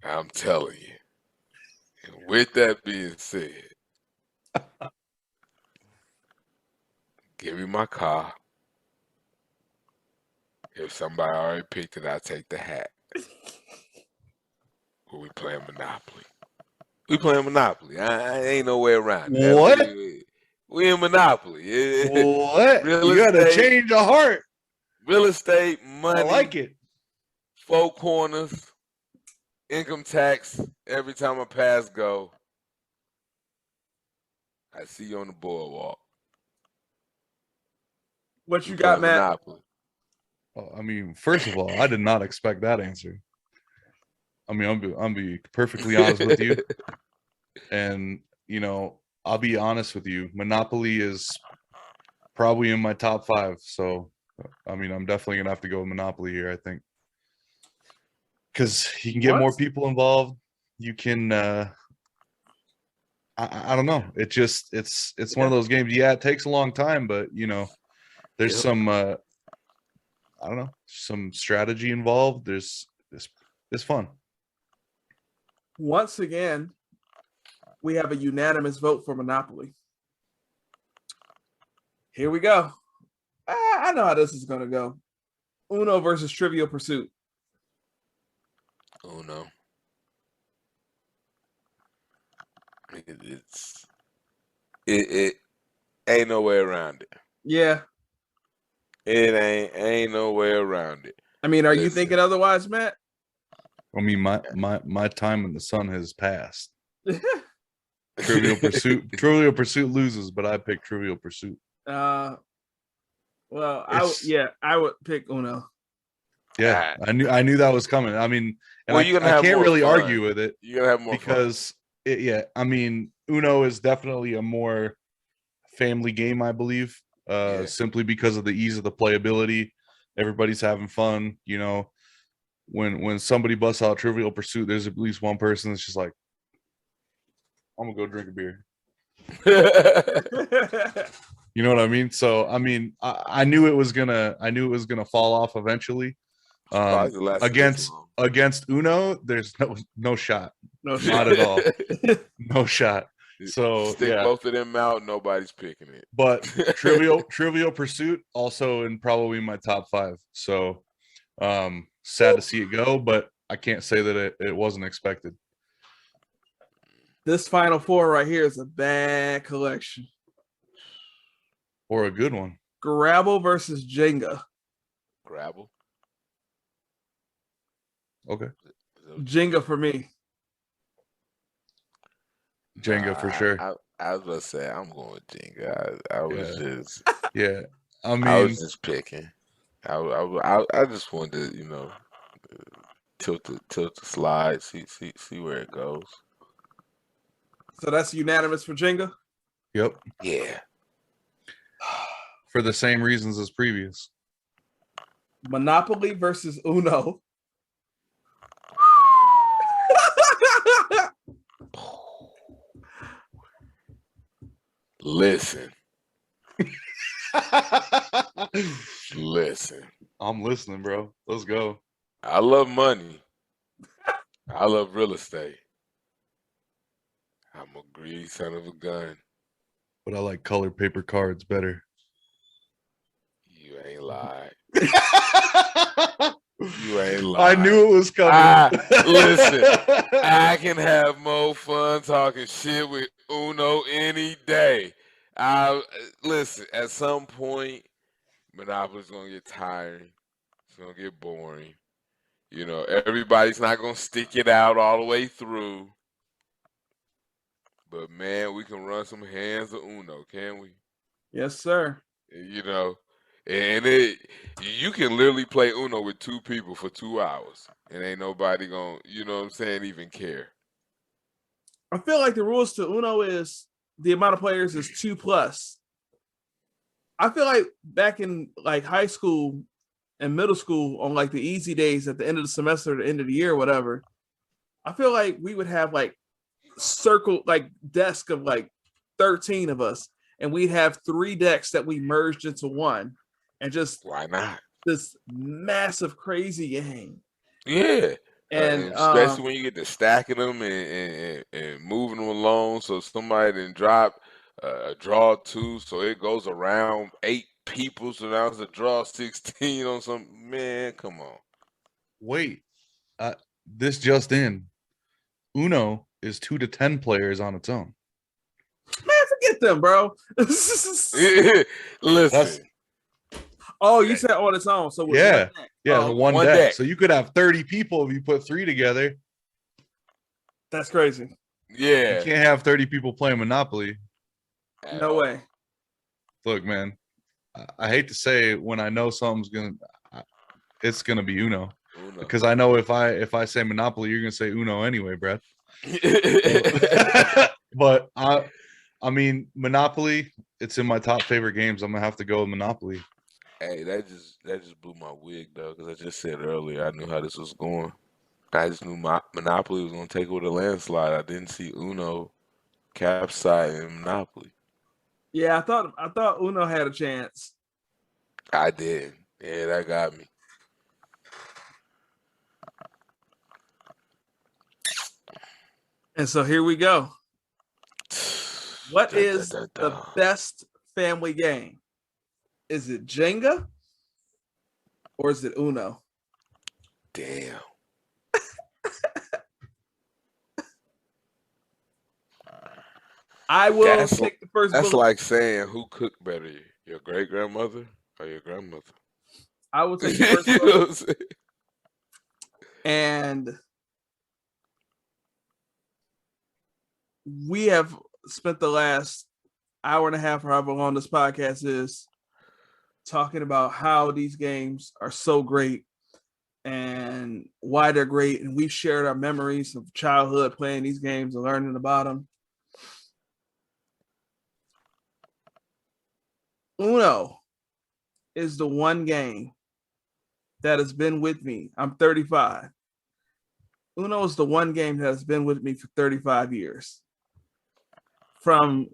I'm telling you. And with that being said, give me my car. If somebody already picked it, I take the hat. Or we playing Monopoly. We playing Monopoly. I ain't no way around it. What? We in Monopoly. What? Real You got to estate. change a heart. Real estate, money. I like it. 4 corners. Income tax. Every time I pass go, I see you on the boardwalk. What you We got, playing Matt? Monopoly. Well, I mean, first of all, I did not expect that answer. I mean, I'm be perfectly honest with you, and you know, I'll be honest with you. Monopoly is probably in my top 5. So, I mean, I'm definitely gonna have to go with Monopoly here. I think because you can get more What? people involved. You can. I don't know. It's one of those games. Yeah, it takes a long time, but you know, there's Yep. some. I don't know, some strategy involved. There's it's fun. Once again, we have a unanimous vote for Monopoly. Here we go. I know how this is going to go. Uno versus Trivial Pursuit. Uno. It ain't no way around it. Yeah. It ain't no way around it. I mean, are you Listen. thinking otherwise, Matt? I mean, my time in the sun has passed. Trivial Pursuit loses, but I pick Trivial Pursuit. Well, I would pick Uno. Yeah, I knew that was coming. I mean, and Well, you're gonna I have can't more really fun. argue with it You're gonna have more because I mean, Uno is definitely a more family game, I believe, Yeah. simply because of the ease of the playability. Everybody's having fun, you know. When somebody busts out Trivial Pursuit, there's at least one person that's just like, I'm gonna go drink a beer. fun. You know what I mean? So I mean, I knew it was gonna fall off eventually. Surprised it lasted this long. Against Uno, there's no shot, No not shot. at all, no shot. So Stick yeah, both of them out, nobody's picking it. but Trivial Pursuit also in probably my top 5. So sad to see it go, but I can't say that it wasn't expected. This Final Four right here is a bad collection. Or a good one. Scrabble versus Jenga. Scrabble. Okay. Jenga for me. Jenga for sure. I was gonna say I'm going with Jenga. I was just Yeah. I mean, I was just picking. I just wanted to, you know, tilt the slide, see where it goes. So that's unanimous for Jenga. yep. Yeah. For the same reasons as previous. Monopoly versus Uno. Listen. Listen. I'm listening, bro. Let's go. I love money. I love real estate. I'm a greedy son of a gun. But I like colored paper cards better. You ain't lied. You ain't lied. I knew it was coming. Listen, I can have more fun talking shit with Uno any day. Listen, at some point, Monopoly's gonna get tiring. It's gonna get boring. You know, everybody's not gonna stick it out all the way through. But man, we can run some hands of Uno, can we? Yes, sir. You know, and you can literally play Uno with 2 people for 2 hours, and ain't nobody gonna, you know what I'm saying, even care. I feel like the rules to Uno is the amount of players is 2+. I feel like back in like high school and middle school on like the easy days at the end of the semester, the end of the year, whatever, I feel like we would have like circle like desk of like 13 of us, and we'd have 3 decks that we merged into one, and just Why not? this massive crazy game. Yeah. And And especially when you get to stacking them and moving them along, so somebody didn't drop a draw 2, so it goes around 8 people, so now it's a draw 16 on some. Man, come on. Wait, this just in. Uno is 2 to 10 players on its own. man, forget them, bro. Listen, Oh, you said on its own. So with Yeah. one deck. Yeah, Oh, the one one deck. deck. So you could have 30 people if you put 3 together. that's crazy. yeah. You can't have 30 people playing Monopoly. at No all. way. Look, man, I hate to say it, when I know something's it's gonna be Uno, Uno. because I know if I say Monopoly, you're gonna say Uno anyway, Brett. But I mean, Monopoly, it's in my top favorite games. I'm gonna have to go with Monopoly. Hey, that just blew my wig though, because I just said earlier I knew how this was going. I just knew Monopoly was gonna take it with a landslide. I didn't see Uno capsize in Monopoly. Yeah, I thought Uno had a chance. I did. Yeah, that got me. And so here we go. What Da, is da, the da. best family game? Is it Jenga or is it Uno? Damn. I will That's take the first That's bullet. like saying who cooked better, your great grandmother or your grandmother? I will take the first You know bullet. what I'm saying? And we have spent the last hour and a half or however long this podcast is talking about how these games are so great and why they're great. And we've shared our memories of childhood playing these games and learning about them. Uno is the one game that has been with me. I'm 35. Uno is the one game that has been with me for 35 years. From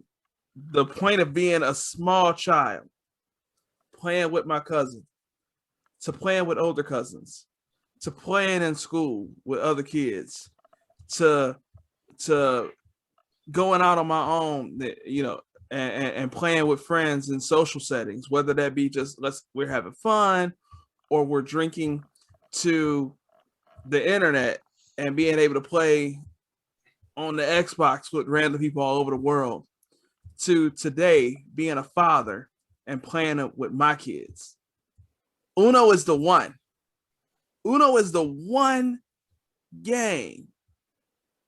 the point of being a small child, playing with my cousin, to playing with older cousins, to playing in school with other kids, to going out on my own, and playing with friends in social settings, whether that be just we're having fun or we're drinking to the internet and being able to play on the Xbox with random people all over the world, to today being a father and playing it with my kids. Uno is the one. Uno is the one game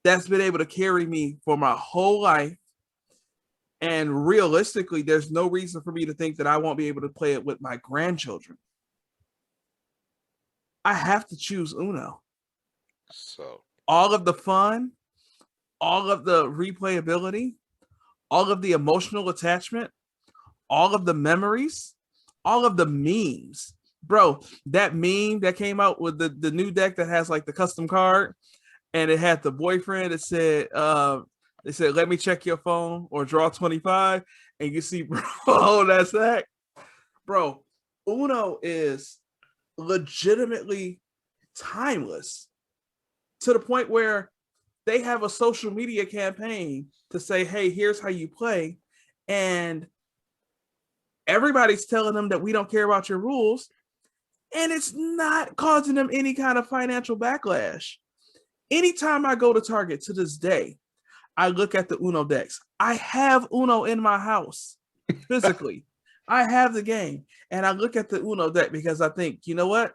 that's been able to carry me for my whole life. And realistically, there's no reason for me to think that I won't be able to play it with my grandchildren. I have to choose Uno. So All of the fun, all of the replayability, all of the emotional attachment, all of the memories, all of the memes. Bro, that meme that came out with the new deck that has like the custom card, and it had the boyfriend that said, they said, let me check your phone or draw 25. And you see, bro, that's that. Bro, Uno is legitimately timeless to the point where they have a social media campaign to say, hey, here's how you play. And everybody's telling them that we don't care about your rules. And it's not causing them any kind of financial backlash. Anytime I go to Target to this day, I look at the Uno decks. I have Uno in my house physically. I have the game. And I look at the Uno deck because I think, you know what?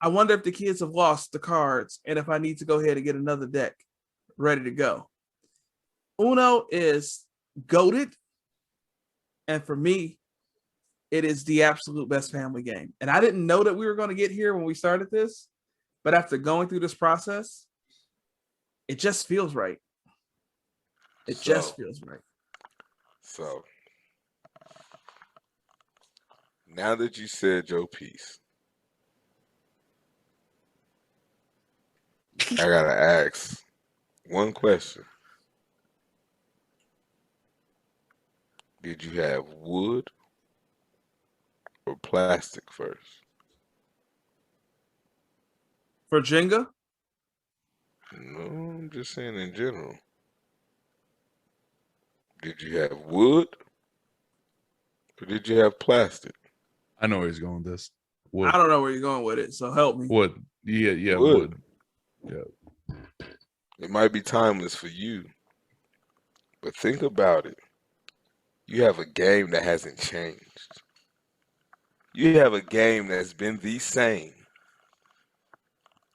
I wonder if the kids have lost the cards and if I need to go ahead and get another deck ready to go. Uno is goated. And for me, it is the absolute best family game. And I didn't know that we were going to get here when we started this, but after going through this process, it just feels right. It just feels right. So now that you said your piece, I gotta ask one question. Did you have wood or plastic first? For Jenga? No, I'm just saying in general. Did you have wood or did you have plastic? I know where he's going with this. Wood. I don't know where you're going with it, so help me. Wood. Yeah, Wood. wood. Yeah. It might be timeless for you, but think about it. You have a game that hasn't changed. You have a game that's been the same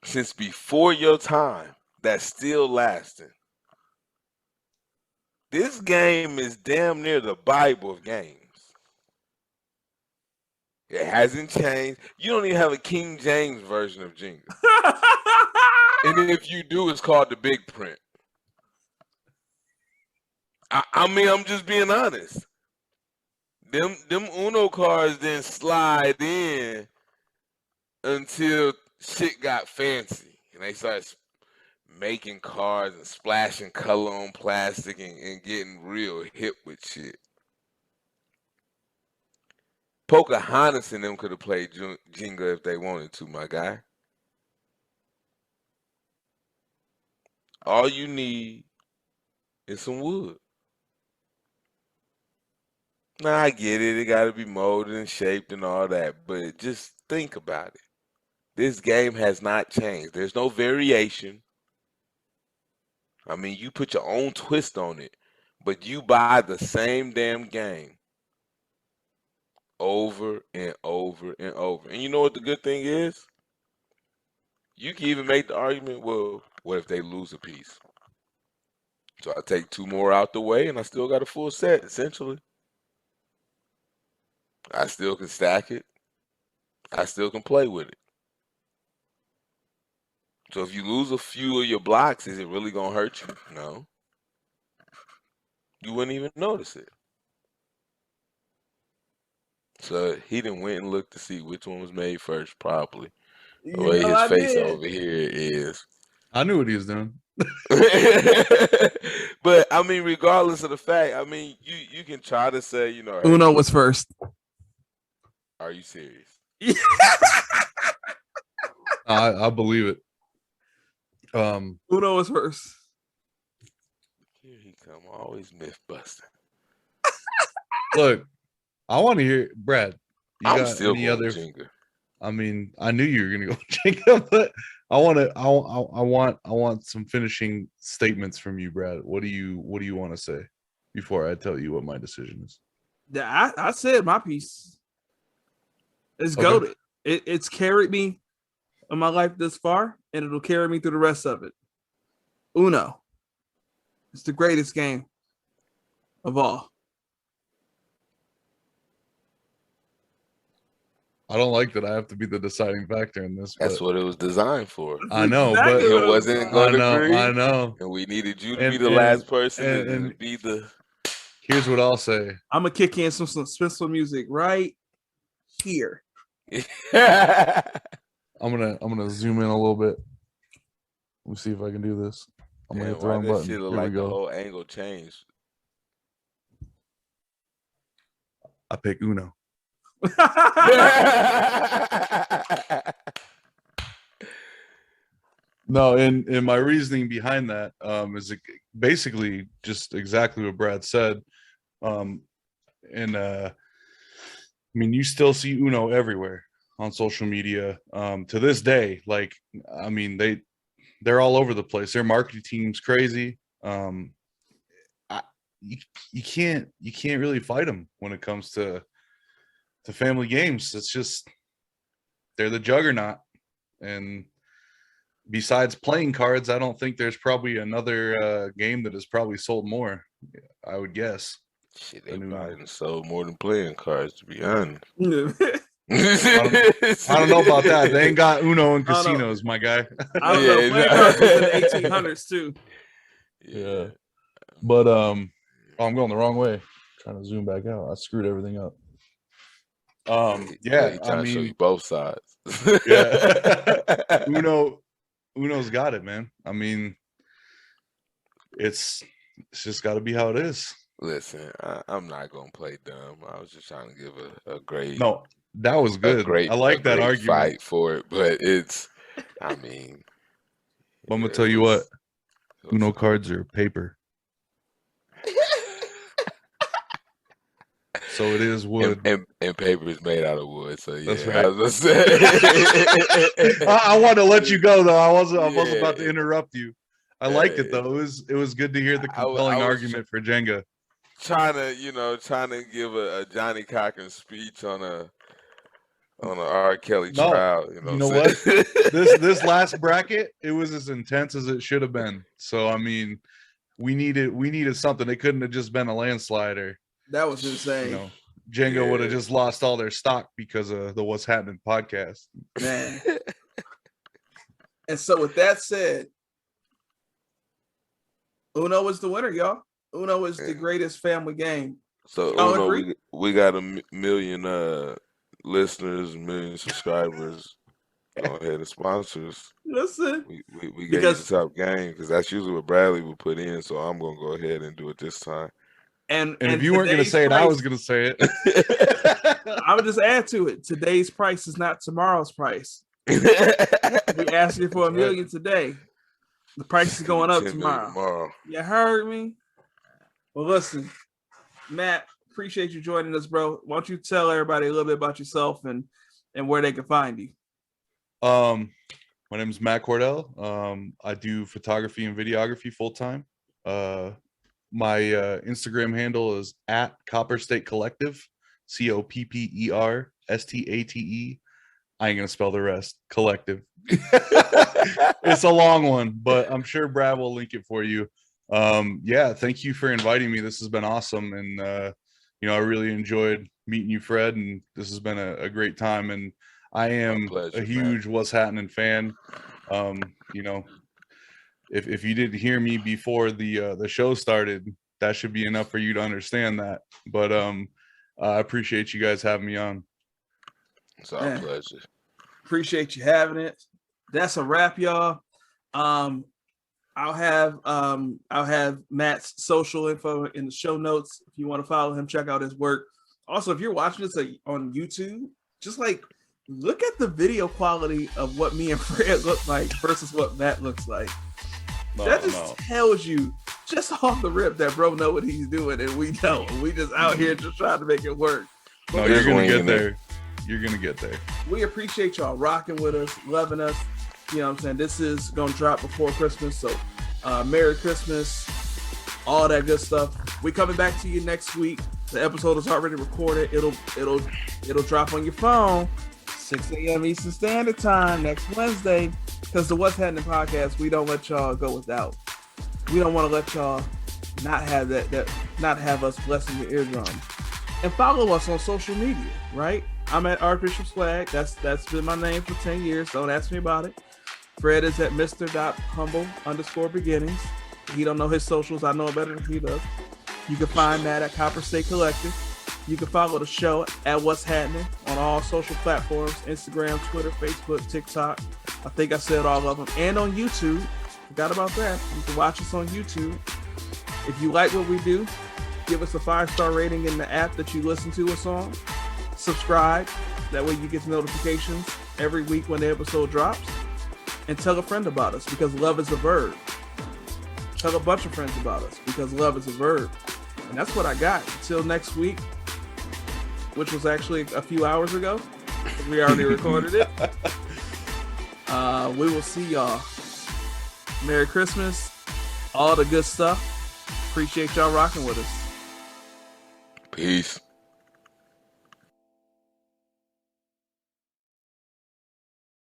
since before your time that's still lasting. This game is damn near the Bible of games. It hasn't changed. You don't even have a King James version of Jenga. And if you do, it's called the big print. I mean, I'm just being honest. Them Uno cards didn't slide in until shit got fancy. And they started making cards and splashing color on plastic and getting real hip with shit. Pocahontas and them could have played Jenga if they wanted to, my guy. All you need is some wood. Now, I get it. It got to be molded and shaped and all that. But just think about it. This game has not changed. There's no variation. I mean, you put your own twist on it. But you buy the same damn game over and over and over. And you know what the good thing is? You can even make the argument, well, what if they lose a piece? So I take two more out the way and I still got a full set, essentially. I still can stack it. I still can play with it. So if you lose a few of your blocks, is it really going to hurt you? No. You wouldn't even notice it. So he done went and looked to see which one was made first, probably. The way his face over here is. I knew what he was doing. But I mean, regardless of the fact, I mean, you can try to say, you know, hey, Uno was first. Are you serious? I believe it. Uno was first. Here he come, always myth busting. Look, I want to hear Brad. You I'm got still any going other? Jenga. I mean, I knew you were gonna go Jenga, but I want some finishing statements from you, Brad. What do you want to say before I tell you what my decision is? Yeah, I said my piece. It's Okay. goated. It's carried me in my life this far, and it'll carry me through the rest of it. Uno. It's the greatest game of all. I don't like that I have to be the deciding factor in this. That's but what it was designed for. I know, Exactly but what It wasn't going to agree. I know. And we needed you to And- be the and- last person and- to be the. Here's what I'll say. I'm gonna kick in some suspenseful music right here. I'm gonna zoom in a little bit. Let me see if I can do this. I'm gonna Damn, hit the why wrong that button. shit Here look we like the go. whole angle changed? I pick Uno. No, and my reasoning behind that is basically just exactly what Brad said. I mean, you still see Uno everywhere on social media to this day. Like, I mean, they're all over the place. Their marketing team's crazy. You can't really fight them when it comes to family games. It's just they're the juggernaut, and besides playing cards, I don't think there's probably another game that has probably sold more. I would guess. Shit, they probably sold more than playing cards, to be honest. I don't know about that. They ain't got Uno in casinos, my guy. I don't know. Playing cards was in the 1800s too. Yeah. But I'm going the wrong way. Trying to zoom back out. I screwed everything up. Yeah, I mean, show you both sides. Yeah. Uno's got it, man. I mean, it's just got to be how it is. Listen, I'm not gonna play dumb. I was just trying to give a great, No, that was good. I like that argument. fight for it, but I mean, But I'm gonna it tell you what, was- Uno cards are paper, so it is wood. and paper is made out of wood. So yeah, That's right. I was gonna say. I want to let you go though. I wasn't Yeah. about to interrupt you. I liked it Yeah. though. It was good to hear the compelling was argument for Jenga. trying to give a Johnny Cochran speech on a R. Kelly No, trial. you know what? I'm saying? This last bracket, it was as intense as it should have been. So I mean, we needed something. It couldn't have just been a landslide or That was insane. Jenga would have Yeah. just lost all their stock because of the What's Happening podcast. Man. And so with that said, Uno is the winner, y'all. Uno is the greatest family game. So Y'all agree? we got a million listeners, a million subscribers. Go ahead and sponsors. Listen. We gave you the top game because that's usually what Bradley would put in. So I'm gonna go ahead and do it this time. And if you weren't going to say it, I was going to say it. I would just add to it. Today's price is not tomorrow's price. We asking for $1 million today. The price is going up tomorrow. You heard me? Well, listen, Matt, appreciate you joining us, bro. Why don't you tell everybody a little bit about yourself and where they can find you? My name is Matt Cordell. I do photography and videography full time. My Instagram handle is at Copper State Collective, COPPERSTATE. I ain't gonna spell the rest. Collective. It's a long one, but I'm sure Brad will link it for you. Yeah, thank you for inviting me. This has been awesome, and I really enjoyed meeting you, Fred, and this has been a great time. And I am a huge What's Happening fan. If you didn't hear me before the show started, that should be enough for you to understand that. But I appreciate you guys having me on. It's our pleasure. Appreciate you having it. That's a wrap, y'all. I'll have Matt's social info in the show notes. If you want to follow him, check out his work. Also, if you're watching this on YouTube, just look at the video quality of what me and Fred look like versus what Matt looks like. That just tells you just off the rip that bro know what he's doing and we don't. We just out here just trying to make it work. No, you're gonna get there. You're gonna get there. We appreciate y'all rocking with us, loving us. You know what I'm saying? This is gonna drop before Christmas, so Merry Christmas, all that good stuff. We coming back to you next week. The episode is already recorded. It'll drop on your phone 6 a.m. Eastern Standard Time next Wednesday. Because the What's Happening podcast, we don't let y'all go without. We don't want to let y'all not have not have us blessing your eardrum. And follow us on social media, right? I'm at Archbishop Swag. That's been my name for 10 years. Don't ask me about it. Fred is at Mr.humble_beginnings. He don't know his socials. I know it better than he does. You can find that at Copper State Collective. You can follow the show at What's Happening on all social platforms, Instagram, Twitter, Facebook, TikTok. I think I said all of them. And on YouTube. Forgot about that. You can watch us on YouTube. If you like what we do, give us a 5-star rating in the app that you listen to us on. Subscribe. That way you get notifications every week when the episode drops. And tell a friend about us because love is a verb. Tell a bunch of friends about us because love is a verb. And that's what I got. Until next week, which was actually a few hours ago. We already recorded it. We will see y'all. Merry Christmas. All the good stuff. Appreciate y'all rocking with us. Peace.